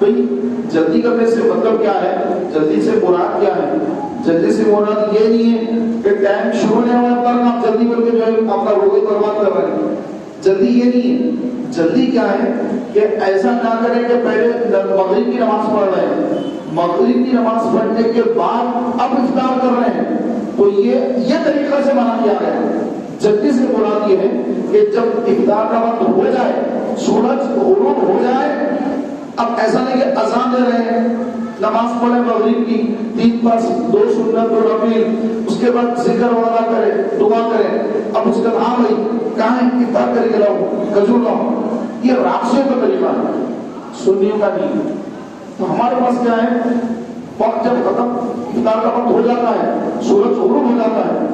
بھئی جلدی کرنے سے مطلب کیا ہے؟ جلدی سے مراد کیا ہے؟ جلدی سے مراد یہ نہیں ہے کہ ٹائم شروع ہونے والا پر آپ جلدی کر کے جو ہے اپنا روزہ برباد کر رہے ہیں. جلدی یہ نہیں ہے. جلدی کیا ہے کہ ایسا نہ کریں کہ پہلے مغرب کی نماز پڑھ رہے ہیں, مغرب کی نماز پڑھنے کے بعد اب افطار کر رہے ہیں, تو یہ طریقہ سے منع کیا گیا ہے. جلدی سے مراد یہ ہے کہ جب افطار کا وقت ہو جائے, سورج غروب ہو جائے, اب ایسا نہیں کہ اذان دے رہے ہیں, نماز پڑھے مغرب کی 3 فرض 2 سنت 2 نفل, اس کے بعد ذکر وغیرہ کرے, دعا کرے, اب اس کے بعد ہاں بھائی کہاں ہے افطار کر کے لاؤ, کھجور لاؤ. یہ راستے کا طریقہ ہے, سنیوں کا نہیں. تو ہمارے پاس کیا ہے, وقت جب ختم افطار کا وقت ہو جاتا ہے, سورج غروب ہو جاتا ہے,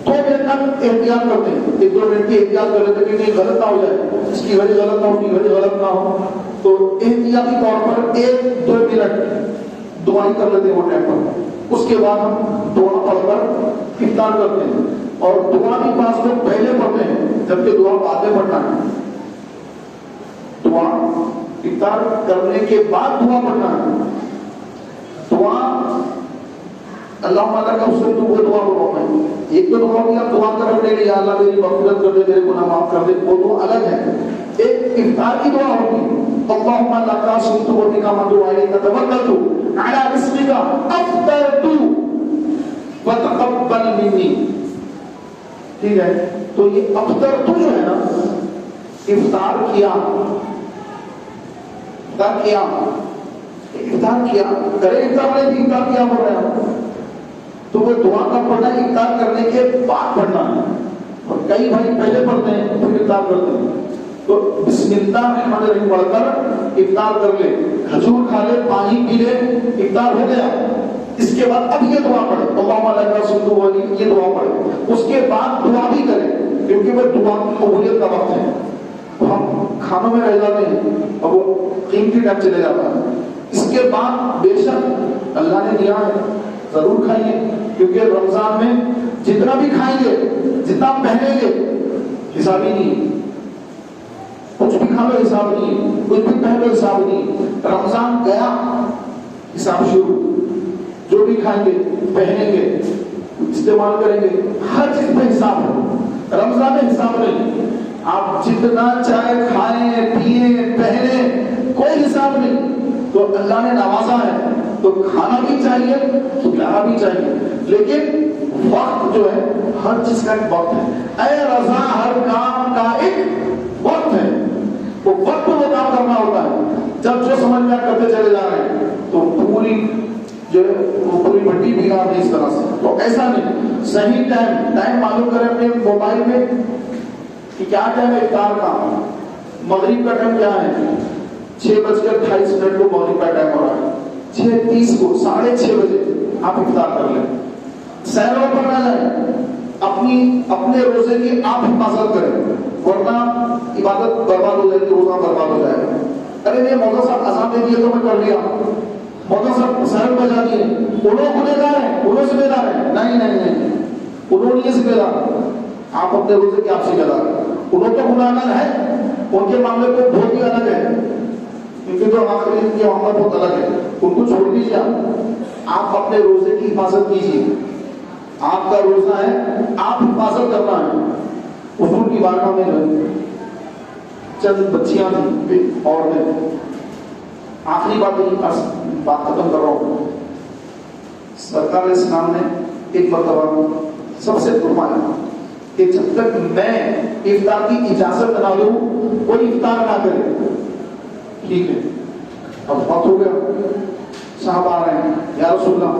تو احتیاط کرتے ہیں, 1-2 منٹ کی احتیاط کر لیتے ہیں کہ غلط نہ ہو جائے, اس کی گھڑی غلط نہ ہو, اس کی گھڑی غلط نہ ہو. تو احتیاطی طور پر 1-2 منٹ دعائیں کر لیتے ہیں وہ ٹائم پر. اس کے بعد ہم دعا پڑھ کر افطار کرتے ہیں, اور دعا بھی بعض لوگ پہلے پڑھتے ہیں جبکہ دعا بعد میں پڑھنا ہے. دعا افطار کرنے کے بعد دعا پڑھنا ہے. دعا اللہ تعالیٰ کا حسن تو وہ دعا بولو میں ایک تو دعا بھی آپ دعا کرنے کے یا اللہ میری مغفرت کر دے, میرے گناہ معاف کر دے, وہ تو الگ ہے. ایک افطار کی دعا ہوگی, اللہم لک صمت و بک آمنت و الیک توکلت علی رزقک افطرت فتقبل منی. ٹھیک ہے, تو یہ افطرت جو ہے نا, افطار کیا, افطار کیا, افطار کیا کرے, افطار نہیں افطار کیا بول رہے ہیں, تو وہ دعا کا پڑھنا افطار کرنے کے بعد پڑھنا ہے. اور کئی بھائی پہلے پڑھتے ہیں پھر افطار کرتے ہیں. تو بسم اللہ الرحمن الرحیم پڑھ کر افطار کر لے, کھجور کھا لے, پانی پی لے, افطار ہو گیا. اس کے بعد اب یہ دعا پڑھے, اللہم لک صمت و بک, یہ دعا پڑھے. اس کے بعد دعا بھی کرے, کیونکہ وہ دعا کی قبولیت کا وقت ہے. ہم کھانوں میں رہ جاتے ہیں اور وہ قیمتی ٹائم چلے جاتا ہے. اس کے بعد بے شک اللہ نے دیا ہے ضرور کھائیے, کیونکہ رمضان میں جتنا بھی کھائیں گے, جتنا پہنیں گے, حساب ہی نہیں. کچھ بھی کھا لو حساب نہیں, کچھ بھی پہن لو حساب نہیں. رمضان گیا حساب شروع. جو بھی کھائیں گے, پہنیں گے, استعمال کریں گے, ہر چیز پہ حساب ہے. رمضان میں حساب نہیں. آپ جتنا چاہے کھائیں, پیئیں, پہنیں, کوئی حساب نہیں. تو اللہ نے نوازا ہے تو کھانا بھی چاہیے, کھلانا بھی چاہیے, لیکن وقت جو ہے ہر چیز کا ایک وقت ہے. اے رضا ہر کام کا ایک وقت ہے. وہ وقت پہ وہ کام کرنا ہوتا ہے. جب جو سمجھ میں کرتے چلے جا رہے ہیں تو پوری جو ہے وہ پوری مٹی بگاڑ دی اس طرح سے. تو ایسا نہیں, صحیح ٹائم معلوم کریں اپنے موبائل میں کہ کیا ٹائم ہے افطار کا. مغرب کا ٹائم کیا ہے, 6:28 کو مغرب کا ٹائم ہو رہا ہے. 6:30 کو 6:30 بجے آپ افطار کر لیں. سیروں پر نہ جائیں, اپنے روزے کی آپ حفاظت کریں, ورنہ عبادت برباد ہو جائے گی, روزہ برباد ہو جائے گا. ارے نہیں مولوی صاحب اذان دے دیے تو میں کر لیا, مولوی صاحب سیر بجا دیے, انہوں گنہگار ہیں, انہوں ذمہ دار ہیں. نہیں, انہوں نہیں ذمہ دار, آپ اپنے روزے کی آپ ذمہ دار. انہوں تو گنہگار ہیں, ان کے معاملے کو بہت ہی الگ ہے, ان کے تو آخری ان کے معاملہ بہت الگ ہے. ان کو چھوڑ دیجیے, آپ اپنے روزے کی حفاظت کیجیے. آپ کا روزہ ہے, آپ حفاظت کرنا ہے. حضور کی بارگاہ میں چند بچیاں تھیں اور میں آخری بات ختم کر رہا ہوں. سرکار علیہ السلام نے ایک مرتبہ سب سے فرمایا کہ جب تک میں افطار کی اجازت نہ دوں کوئی افطار نہ کرے. ٹھیک ہے, اب وقت ہو گیا, صاحب آ رہے ہیں, یا رسول اللہ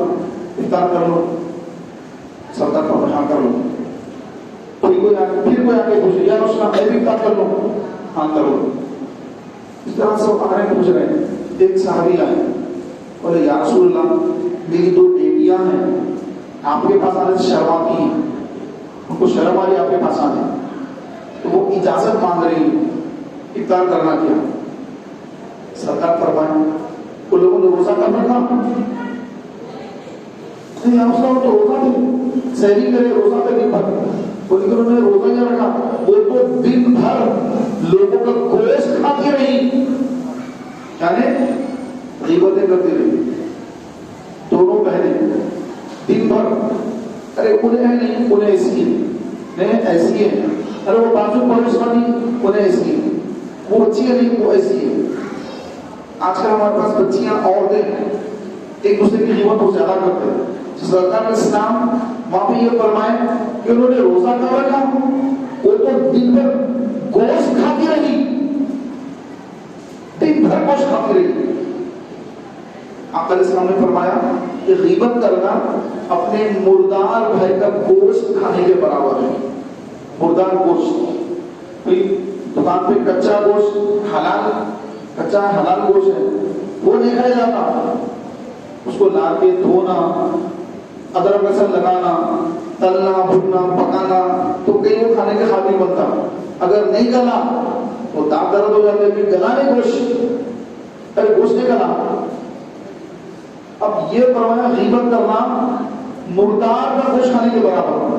افطار کر لو. سرکار کو ہاں کر لو. پھر کوئی آ کے پوچھے, یا رسول اللہ میں بھی افطار کر لوں. ہاں کرو. اس طرح سے آ رہے پوچھ رہے ہیں. ایک صحابی آئے, بولے یا رسول اللہ میری 2 بیٹیاں ہیں, آپ کے پاس آنے سے شرماتی ہیں, ان کو شرم آ رہی آپ کے پاس آنے, تو وہ اجازت مانگ رہی ہیں افطار کرنا. کیا سرکار فرمائے ان لوگوں نے روزہ کرنا تھا, تو روزہ نہیں, سحری کرے, روزہ پہ نہیں پڑ, لیکن انہوں نے روزہ کیا رکھا, وہ تو دن بھر لوگوں کا گوشت کھاتی رہی. یعنی انہیں نہیں انہیں ایسی ہے، نہیں ایسی ہے، ارے وہ بازو پڑوس والی انہیں ایسی ہے، وہ بچی ہے نہیں وہ ایسی ہے۔ آج کل ہمارے پاس بچیاں عورتیں ایک دوسرے کی غیبت بہت زیادہ کرتے ہیں۔ سرکار علیہ السلام وہاں پہ یہ فرمائے کہ انہوں نے روزہ کر رکھا، وہ تو دن بھر گوشت کھاتی رہی، دن بھر گوشت کھاتی رہی۔ آقا علیہ السلام نے فرمایا کہ غیبت کرنا اپنے مردار بھائی کا گوشت کھانے کے برابر ہے۔ مردار گوشت، کوئی دکان پہ کچا گوشت حلال، کچا حلال گوشت ہے وہ نہیں کھایا جاتا، اس کو لا کے دھونا، ادرک لہسن لگانا، تلنا بھوننا پکانا، تو کہیں وہ کھانے کے قابل بنتا۔ اگر نہیں گلا تو دانت درد ہو جاتے کہ گلا نہیں گوشت، ارے گوشت نہیں گلا۔ اب یہ فرمایا غیبت کرنا مردار کا گوشت کھانے کے برابر،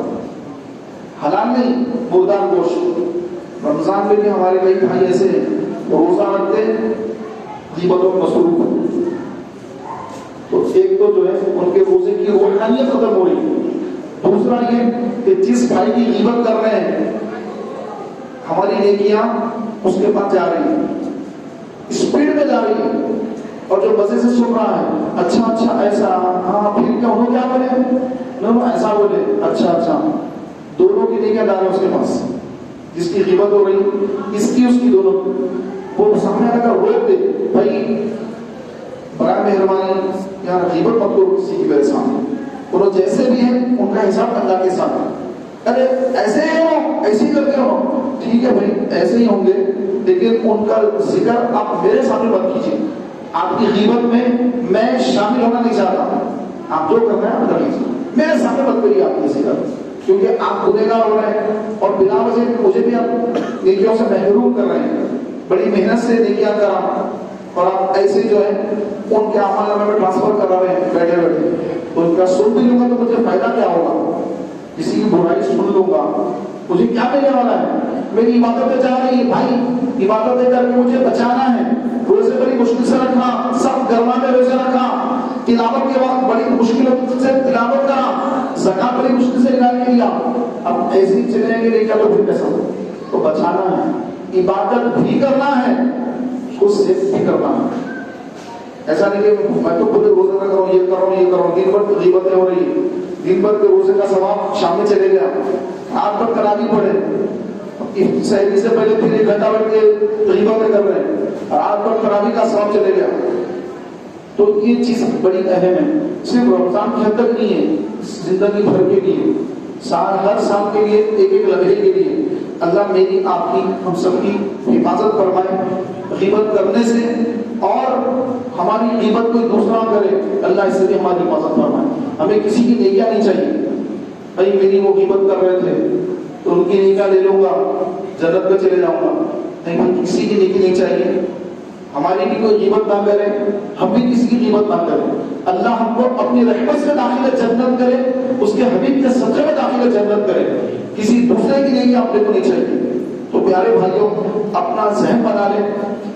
حلال نہیں مردار گوشت۔ رمضان میں بھی ہمارے کئی بھائی ایسے ہیں روزہ رکھتے غیبتوں میں مصروف ہیں، تو ایک تو جو ہے ان کے روزے کی روحانیت ختم ہو رہی، دوسرا یہ کہ جس بھائی کی غیبت کر رہے ہیں ہماری نیکیاں اس کے پاس جا رہی ہیں، اسپیڈ میں جا رہی ہے، اور جو مزے سے سن رہا ہے اچھا اچھا ایسا، ہاں پھر کیا انہوں کیا بولے، انہوں ایسا بولے، اچھا اچھا، دونوں کی نیکیاں ڈالے اس کے پاس، جس کی غیبت ہو رہی اس کی دونوں، وہ سامنے آ کر روک دے، بھائی برائے مہربانی یار غیبت مت کرو کسی کی میرے سامنے، اور جیسے بھی ہیں ان کا حساب اللہ کے ساتھ، ارے ایسے ہی ہو ایسے ہی کرتے ہو، ٹھیک ہے بھائی ایسے ہی ہوں گے، لیکن ان کا ذکر آپ میرے سامنے مت کیجیے، آپ کی غیبت میں میں شامل ہونا نہیں چاہتا، آپ جو کر رہے ہیں آپ کر لیجیے، میرے سامنے مت کریے آپ کی ذکر، کیونکہ آپ گنہگار ہو رہے ہیں اور بلا وجہ مجھے بھی آپ نیکیوں سے محروم کر رہے ہیں، بڑی محنت سے نیکیاں کرا اور آپ ایسے جو ہے ان کے اعمال نامے میں ٹرانسفر کرا رہے ہیں بیٹھے بیٹھے، تو ان کا سن بھی لوں گا تو مجھے فائدہ کیا ہوگا، کسی کی برائی سن لوں گا مجھے کیا ملنے والا ہے، میری عبادتیں جا رہی ہے بھائی، عبادتیں کر کے مجھے بچانا ہے، روزے بڑی مشکل سے رکھا، سب گرما میں روزے رکھا، تلاوت کے وقت بڑی مشکل سے تلاوت کرا، زکات بڑی مشکل سے نکال کے لیا، اب ایسے ہی چلیں گے نہیں کیا تو پھر کیسا تو بچانا ہے، عبادت بھی کرنا ہے اس کو صرف بھی کرنا ہے، ایسا نہیں کہ میں تو خود روزہ رکھ رہا ہوں یہ کر رہا ہوں یہ کر رہا ہوں، دن بھر تو غیبتیں ہو رہی ہے، دن بھر کے روزے کا ثواب شام میں چلے گیا، رات بھر تراویح پڑھے، سحری سے پہلے پھر 1 گھنٹہ بیٹھ کے غیبتیں کر رہے ہیں، رات بھر تراویح کا ثواب چلے گیا، تو یہ چیز بڑی اہم ہے، صرف رمضان کی حد تک نہیں ہے، زندگی بھر کے لیے، ہر سال کے لیے ایک ایک لمحے کے لیے اللہ میری آپ کی ہم سب کی حفاظت فرمائے غیبت کرنے سے، اور ہماری غیبت کوئی دوسرا کرے اللہ اس سے بھی ہماری حفاظت فرمائے، ہمیں کسی کی نیکیاں نہیں چاہیے، بھائی میری وہ غیبت کر رہے تھے تو ان کی نیکیاں لے لوں گا جنت میں چلے جاؤں گا، نہیں کسی کی نیکی نہیں چاہیے، ہماری بھی کوئی غیبت نہ کرے، ہم بھی کسی کی غیبت نہ کریں، اللہ ہم کو اپنی رحمت سے داخل جنت کرے، اس کے حبیب کے صدقے میں داخل جنت کرے، کسی دوسرے کی نیکی آپ کو نہیں چاہیے۔ تو پیارے بھائیوں اپنا ذہن بنا لیں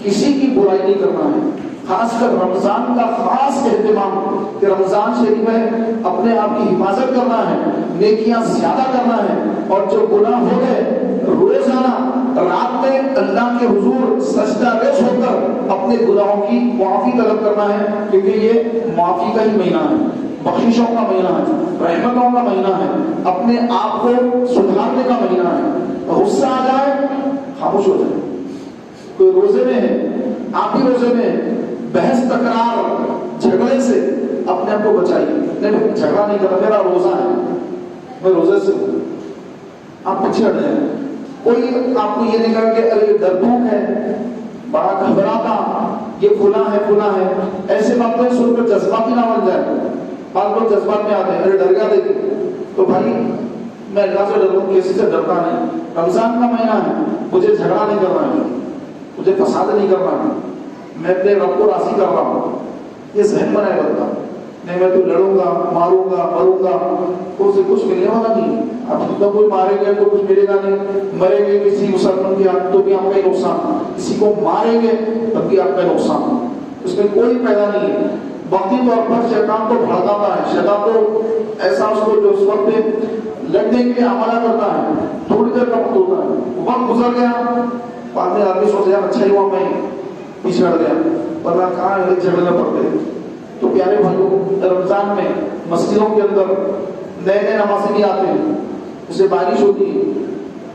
کسی کی برائی نہیں کرنا ہے، خاص کر رمضان کا خاص اہتمام کہ رمضان شریف میں اپنے آپ کی حفاظت کرنا ہے، نیکیاں زیادہ کرنا ہے، اور جو گناہ ہو گئے روزانہ رات میں اللہ کے حضور سجدہ ریز ہو کر اپنے گناہوں کی معافی طلب کرنا ہے، کیونکہ یہ معافی کا ہی مہینہ ہے، بخششوں کا مہینہ ہے، رحمتوں کا مہینہ ہے، اپنے آپ کو سدھارنے کا مہینہ ہے۔ غصہ آ جائے خاموش ہو جائے، کوئی روزے میں ہے آپ بھی روزے میں بحث تکرار جھگڑے سے اپنے آپ کو بچائیے، نہیں جھگڑا نہیں کرنا، میرا روزہ ہے میں روزے سے ہوں، آپ پیچھے ہٹ جائیں، کوئی آپ کو یہ نہیں کہا کہ ارے یہ ڈرپوک ہے بڑا گھبراتا یہ فلاں ہے فلاں ہے، ایسے باتیں سن کر جذباتی نہ بن جائے، بعض لوگ جذبات میں آتے ہیں ارے ڈر گیا دیکھ، تو بھائی میں اللہ سے ڈروں کسی سے ڈرتا نہیں، رمضان کا مہینہ ہے مجھے جھگڑا نہیں کرنا ہے، مجھے فساد نہیں کرنا ہے، میں اپنے رب کو راضی کر رہا ہوں، یہ ذہن بنائے بنتا، نہیں میں تو لڑوں گا ماروں گا مروں گا تو اسے کچھ ملنے والا نہیں، اب تو کوئی مارے گے تو کچھ ملے گا نہیں، مرے گے کسی مسلمان کے ہاتھ تو بھی آپ کا نقصان، کسی کو ماریں گے تب بھی آپ کا نقصان، اس میں کوئی فائدہ نہیں ہے، وقتی طور پر شیطان تو بھڑکاتا ہے، شیطان تو ایسا اس کو جو اس وقت لڑنے کے لیے حملہ کرتا ہے، تھوڑی دیر کا وقت ہوتا ہے، وقت گزر گیا، بعد میں آدمی سوچے یار اچھا ہی ہوا میں پیچھے ہٹ گیا، ورنہ کہاں جھگڑنے پڑتے۔ تو پیارے بھائیوں، رمضان میں مسجدوں کے اندر نئے نئے نمازی بھی آتے ہیں، اسے بارش ہوتی ہے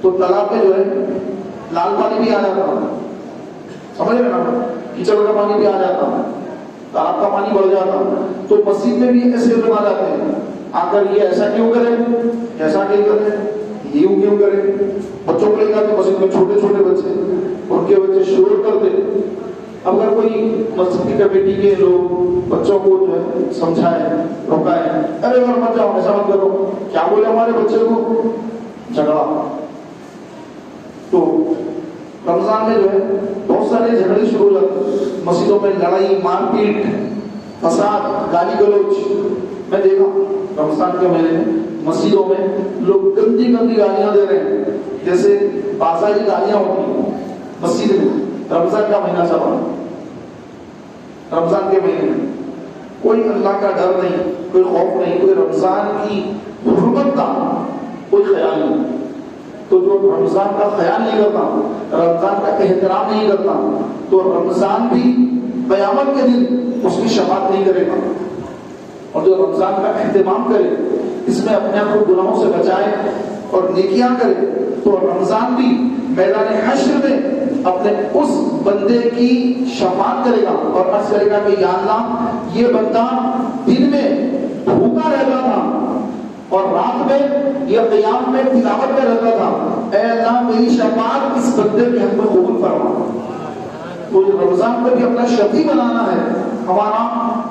تو تالاب میں جو ہے لال پانی بھی آ جاتا ہے، سمجھ رہے نا، کیچڑ کا پانی بھی آ جاتا ہے، تالاب کا پانی بڑھ جاتا ہے، تو مسجد میں بھی ایسے لوگ آ جاتے ہیں، آ کر یہ ایسا کیوں کرے، ایسا کیوں کرے، یہ کیوں کرے، بچوں کو لے جاتے مسجد میں، چھوٹے چھوٹے بچے، ان کے بچے شور کرتے۔ اگر کوئی مسجد کی کمیٹی کے لوگ بچوں کو جو ہے سمجھائے، روکائے، ارے اور مت جاؤ، ایسا مت کرو، کیا بولے ہمارے بچے کو، جھگڑا۔ تو رمضان میں جو ہے بہت سارے جھگڑے شروع ہو جاتے، مسجدوں میں لڑائی، مار پیٹ، فساد، گالی گلوچ۔ میں دیکھا رمضان کے مہینے میں مسجدوں میں لوگ گندی گندی گالیاں دے رہے ہیں، جیسے بازاری گالیاں ہوتی ہیں مسجد میں۔ رمضان کا مہینہ چل رہا ہے، رمضان کے مہینے میں کوئی اللہ کا ڈر نہیں، کوئی خوف نہیں، کوئی رمضان کی حرمت کا کوئی خیال نہیں۔ تو جو رمضان کا خیال نہیں کرتا، رمضان کا احترام نہیں کرتا، تو رمضان بھی قیامت کے دن اس کی شفاعت نہیں کرے گا۔ اور جو رمضان کا اہتمام کرے، اس میں اپنے آپ کو گناہوں سے بچائے اور نیکیاں کرے، تو رمضان بھی میدان حشر میں اپنے اس بندے کی شفاعت کرے گا اور عرض کرے گا کہ یا اللہ، یہ بندہ دن میں بھوکا رہتا تھا اور رات میں یہ قیام میں تلاوت میں رہتا تھا، اے اللہ میری شفاعت اس بندے کے حق میں قبول فرما۔ تو رمضان کو بھی اپنا شفیع بنانا ہے، ہمارا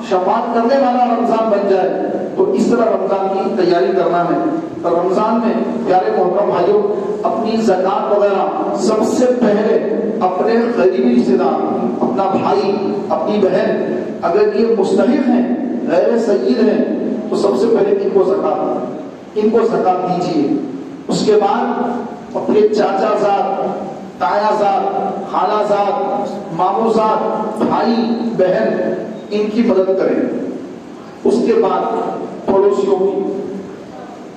شفاعت کرنے والا رمضان بن جائے، تو اس طرح رمضان کی تیاری کرنا ہے۔ تو رمضان میں پیارے محترم بھائیوں، اپنی زکات وغیرہ سب سے پہلے اپنے قریبی رشتے دار، اپنا بھائی، اپنی بہن، اگر یہ مستحق ہیں، غیر سید ہیں، تو سب سے پہلے ان کو زکات دیجیے۔ اس کے بعد اپنے چاچا زاد، تایا زاد، خالہ زاد، ماموں زاد، بھائی بہن، ان کی مدد کریں۔ اس کے بعد پڑوسیوں کی،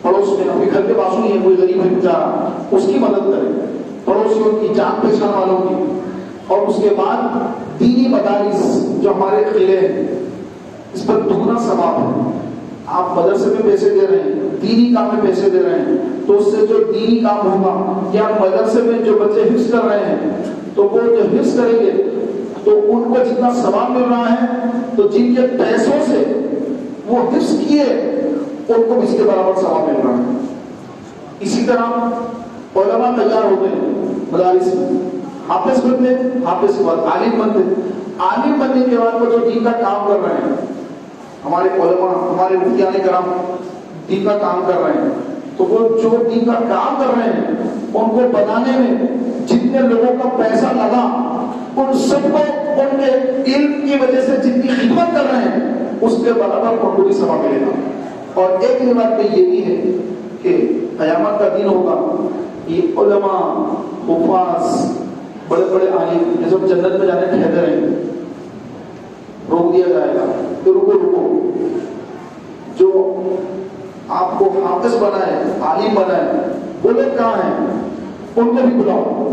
پڑوس میں اپنے گھر کے بازو ہی ہے کوئی غریب ہے بیچارہ، اس کی مدد کریں، پڑوسیوں کی، جان پہچان والوں کی۔ اور اس کے بعد دینی مدارس جو ہمارے قلعے ہیں، اس پر دگنا ثواب ہے۔ آپ مدرسے میں پیسے دے رہے ہیں، دینی کام میں پیسے دے رہے ہیں، تو اس سے جو دینی کام ہوگا، یا مدرسے میں جو بچے حفظ کر رہے ہیں، تو وہ جو حفظ کریں گے تو ان کو جتنا ثواب مل رہا ہے، تو جن کے پیسوں سے وہ حفظ کیے ان کو اس کے برابر ثواب مل رہا ہے۔ اسی طرح علماء تیار ہوتے ہیں مدارس میں، حافظ بنتے، حافظ کے بعد عالم بنتے، عالم بننے کے بعد وہ جو دین کا کام کر رہے ہیں، ہمارے علماء، ہمارے مفتیان کرام دین کا کام کر رہے ہیں، تو وہ جو دین کا کام کر رہے ہیں ان کو بنانے میں جتنے لوگوں کا پیسہ لگا، ان سب کو ان کے علم کی وجہ سے جتنی خدمت کر رہے ہیں اس کے برابر ان کو بھی ثواب ملے گا۔ اور ایک روایت میں یہ بھی ہے کہ قیامت کا دن ہوگا، یہ علماء، حفاظ، بڑے بڑے عالم یہ سب جنت میں جانے ٹھہرے رہیں گے، روک دیا جائے گا کہ رکو، جو آپ کو حافظ بنائے، عالم بنائے، وہ لوگ کہاں ہیں، ان کو بھی بلاؤ۔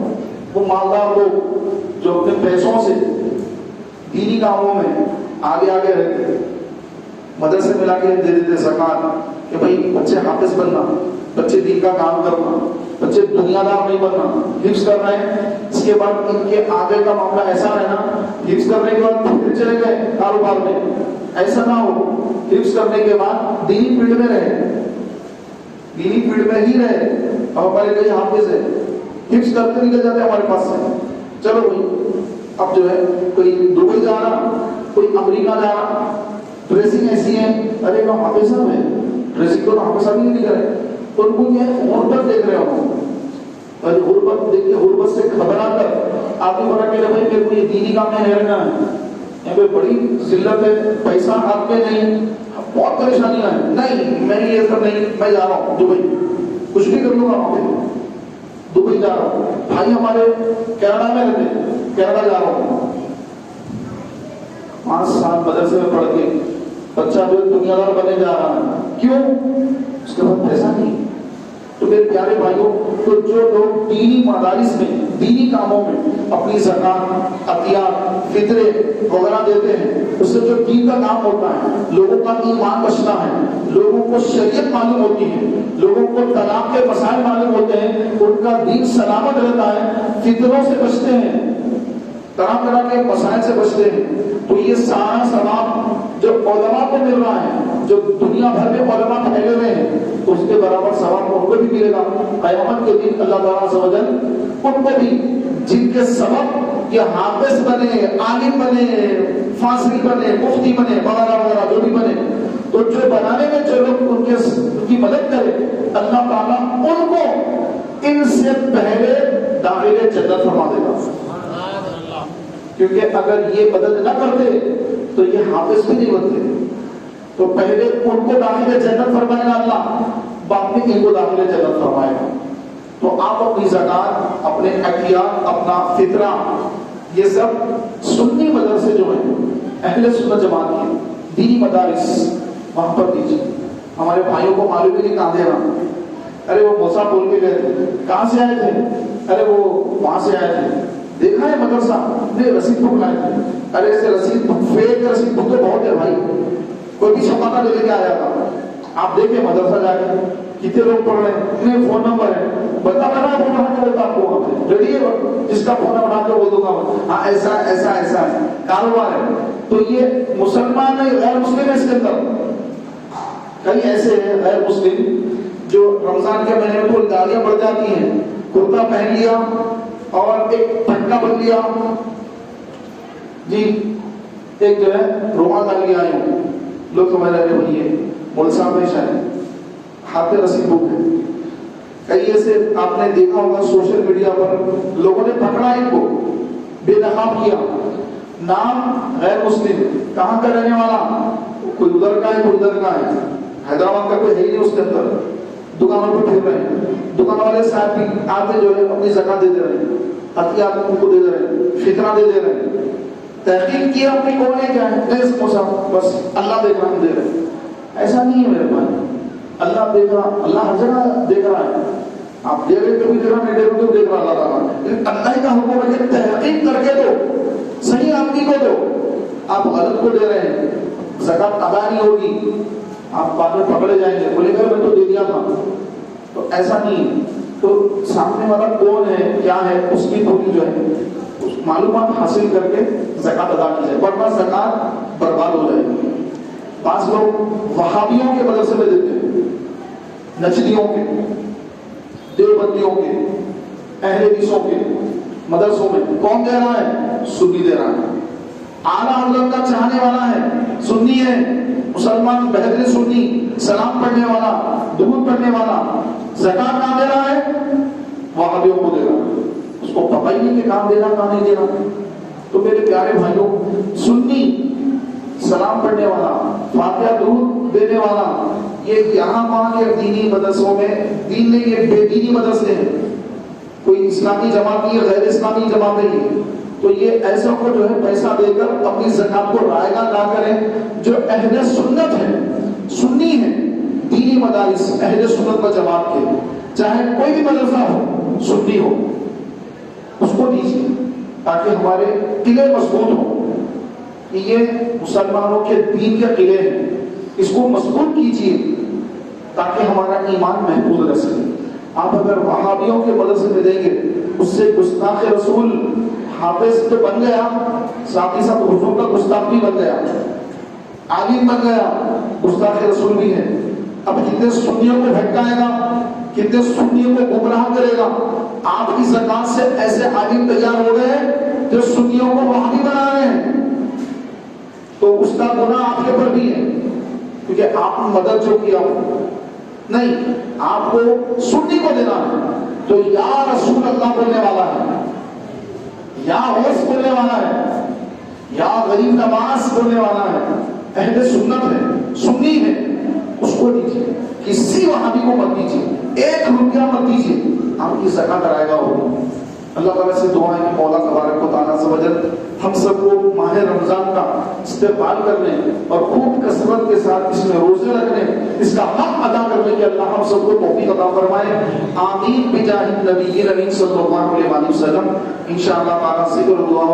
وہ مالدار لوگ جو اپنے پیسوں سے دینی کاموں میں آگے رہتے، مدرسے میں لا کے دے دیتے زکات، کہ بھائی بچے حافظ بننا، بچے دین کا کام کرنا، بچے دنیا دار نہیں بننا، حفظ کر رہے ہیں، اس کے بعد ان کے آگے کا معاملہ ایسا رہنا، حفظ کرنے کے بعد پھر چلے گئے کاروبار میں، ایسا نہ ہو، حفظ کرنے کے بعد دینی فیلڈ میں رہے، دینی فیلڈ میں ہی رہے۔ اب ہمارے کئی حافظ ہیں، حفظ کرتے نکل جاتے ہمارے پاس سے، چلو بھائی اب جو ہے کوئی دبئی جا رہا، کوئی امریکہ جا رہا، ڈریسنگ ایسی ہے، ارے وہ حافظ صاحب ہے، ڈریسنگ کو حافظ صاحب نہیں دکھ رہے، ان کو یہ غربت دیکھ رہے ہو، اور غربت دیکھ کے غربت سے گھبرا کر آدمی بنا کہ بھائی میرے کو یہ دینی کام میں رہنا ہے، یہاں پہ بڑی ذلت ہے، پیسہ ہاتھ میں نہیں، بہت پریشانیاں ہیں، نہیں میں یہ سب نہیں، میں جا رہا ہوں دبئی، کچھ بھی کر لوں گا وہاں پہ، دبئی جا رہا ہوں، بھائی ہمارے کینیڈا میں رہتے، کینیڈا جا رہا ہوں، 5 سال مدرسے میں پڑھ کے بچہ جو دنیا دار بنے جا رہا ہے، کیوں؟ اس کے بعد پیسہ نہیں۔ تو میرے پیارے بھائیوں، تو جو لوگ دینی مدارس میں، دینی کاموں میں اپنی زکات، عطیات، فطرے وغیرہ دیتے ہیں، اس سے جو دین کا کام ہوتا ہے، لوگوں کا ایمان بچتا ہے، لوگوں کو شریعت معلوم ہوتی ہے، لوگوں کو طلاق کے مسائل معلوم ہوتے ہیں، ان کا دین سلامت رہتا ہے، فطروں سے بچتے ہیں، طرح طرح کے مسائل سے بچتے ہیں، تو یہ سارا ثواب جو علماء کو مل رہا ہے، جو دنیا بھر میں علماء پھیلے ہوئے ہیں، اس کے برابر ثواب ان کو بھی ملے گا قیامت کے دن۔ اللہ تعالیٰ عز و جل ان کو بھی، جن کے سبب یہ حافظ بنے، عالم بنے، فاضل بنے، مفتی بنے، وغیرہ وغیرہ جو بھی بنے، تو جو بنانے میں جو لوگ ان کی مدد کرے، اللہ تعالیٰ ان کو ان سے پہلے داخل جنت فرما دے گا۔ کیونکہ اگر یہ مدد نہ کرتے تو یہ حافظ بھی نہیں بنتے، تو پہلے ان کو داخل جنت فرمائے گا اللہ، بعد میں ان کو داخل جنت فرمائے گا۔ تو آپ اپنی زکات، اپنے عطیات، اپنا فطرہ، یہ سب سنی مدرسے جو ہیں، اہل سنت جماعت کے دینی مدارس، وہاں پر دیجیے۔ ہمارے بھائیوں کو معلوم ہی نہیں کہاں دینا، ارے وہ موسیٰ بول کے گئے تھے، کہاں سے آئے تھے؟ ارے وہ وہاں سے آئے تھے، دیکھا ہے مدرسہ؟ نہیں، رسید بک لائے تھے۔ ارے ایسے رسید بک، فیک رسید بک تو بہت ہے بھائی، کوئی بھی چھپانا لے کے آیا تھا۔ آپ دیکھیں مدرسہ جا کے کتنے لوگ پڑھ رہے ہیں، انہیں فون نمبر ہے، بتا رہا ہے، فون اٹھا کے بولتا آپ کو وہاں پہ ریڈی ہے، جس کا فون اٹھا کے بول دوں گا ہاں ایسا ایسا ایسا ہے، کاروبار ہے۔ تو یہ مسلمان نہیں، غیر مسلم ہے اس کے اندر۔ کئی ایسے ہیں غیر مسلم جو رمضان کے مہینے میں تھوڑی داڑیاں بڑھ جاتی ہیں، کرتا پہن لیا اور ایک پٹکا بن لیا، جی ایک جو ہے رومال ڈال کے آئے ہوں، لوگ سمجھ رہے ہیں یہ مول صاحب پیش آئے، ہاتھ میں رسید بک ہے۔ کئی ایسے آپ نے دیکھا ہوگا سوشل میڈیا پر، لوگوں نے پکڑا ان کو، بے نقاب کیا، نام غیر مسلم، کہاں کا رہنے والا، کوئی ادھر کا ہے کوئی ادھر کا ہے، حیدرآباد کا کوئی ہے ہی نہیں اس کے اندر، دکانوں پر پھر رہے ہیں، دکان والے صاحب بھی آتے جو ہے اپنی زکات دے دے رہے ہیں، عطیات ان کو دے دے رہے ہیں، فطرہ دے دے رہے ہیں، تحقیق کیا اپنی کون ہے کیا ہے، بس اللہ دیکھ رہا ہم دے رہے ہیں۔ ایسا نہیں ہے میرے بھائی، اللہ دیکھ رہا، اللہ ہر جگہ دیکھ رہا ہے، آپ دے رہے تو بھی دیکھ رہا، نہیں دے رہے تو دیکھ رہا اللہ تعالیٰ، لیکن اللہ کا حکم ہے کہ تحقیق کر کے دو، صحیح آدمی کو دو، آپ غلط کو دے رہے ہیں، زکات ادا نہیں ہوگی، آپ بعد میں پکڑے جائیں گے، بولے گا میں تو دے دیا تھا، تو ایسا نہیں۔ تو سامنے والا کون ہے کیا ہے اس کی تھوڑی جو ہے معلومات حاصل کر کے زکات ادا کی جائے، ورنہ زکات برباد ہو جائے گی۔ بعض لوگ وہابیوں کے مدرسے میں دیتے ہیں، نجدیوں کے، دیوبندیوں کے، اہل حدیثوں کے مدرسوں میں، کون دے رہا ہے؟ سنی دے رہا ہے، اعلیٰ حضرت کا چاہنے والا ہے، سنی ہے، مسلمان بہترین سنی، سلام پڑھنے والا، درود پڑھنے والا، زکات کہاں دے رہا ہے؟ وہابیوں کو دے رہا ہے، اس کو پتہ ہی نہیں کہ کہاں دینا کہاں نہیں دینا۔ تو میرے پیارے بھائیوں، سنی سلام پڑھنے والا، فاتحہ درود دینے والا، یہ یہاں وہاں کے دینی مدرسوں میں، دین نہیں یہ بے دینی مدرسے ہیں، کوئی اسلامی جماعت نہیں، غیر اسلامی جماعت نہیں، تو یہ ایسا کو جو ہے پیسہ دے کر اپنی زکات کو رائگاں نہ کریں۔ جو اہل سنت ہے، سنی ہے، دینی مدارس اہل سنت و جماعت کے، چاہے کوئی بھی مدرسہ ہو، سنی ہو، اس کو دیجیے تاکہ ہمارے قلعے مضبوط ہوں۔ یہ مسلمانوں کے دین کے قلعے ہیں، اس کو مضبوط کیجیے تاکہ ہمارا ایمان محفوظ رہ سکے۔ آپ اگر وہابیوں کے مدرسے میں دیں گے، اس سے گستاخ رسول حافظ تو بن گیا، ساتھ ہی ساتھ حضور کا گستاخ بھی بن گیا، عالم بن گیا، گستاخ رسول بھی ہے۔ اب کتنے سنیوں کو بھٹکائے گا، کتنے سنیوں کو گمراہ کرے گا۔ آپ کی زکات سے ایسے عالم تیار ہو گئے جو سنیوں کو وہابی بنا رہے ہیں، تو اس کا گناہ آپ کے اوپر بھی ہے، کیونکہ آپ نے مدد جو کیا نہیں، آپ کو سنی کو دینا ہے، تو یا رسول اللہ بولنے والا ہے، یا ہوس بولنے والا ہے، یا غریب نواز بولنے والا ہے، اہل سنت ہے، سنی ہے، اس کو دیجیے، کسی وہابی کو مت دیجیے، 1 روپیہ مت دیجیے، آپ کی زکات رائگاں ہوگی۔ اللہ تعالیٰ سے دعا ہے کہ مولا تبارک و تعالیٰ سے وجل ہم سب کو ماہ رمضان کا استقبال کرنے اور خوب کثرت کے ساتھ اس میں روزے رکھنے، اس کا حق ادا کرنے کے اللہ ہم سب کو توفیق عطا فرمائے، آمین بجاہ النبی الامین صلی اللہ علیہ وسلم۔ انشاءاللہ تعالیٰ ذکر دعا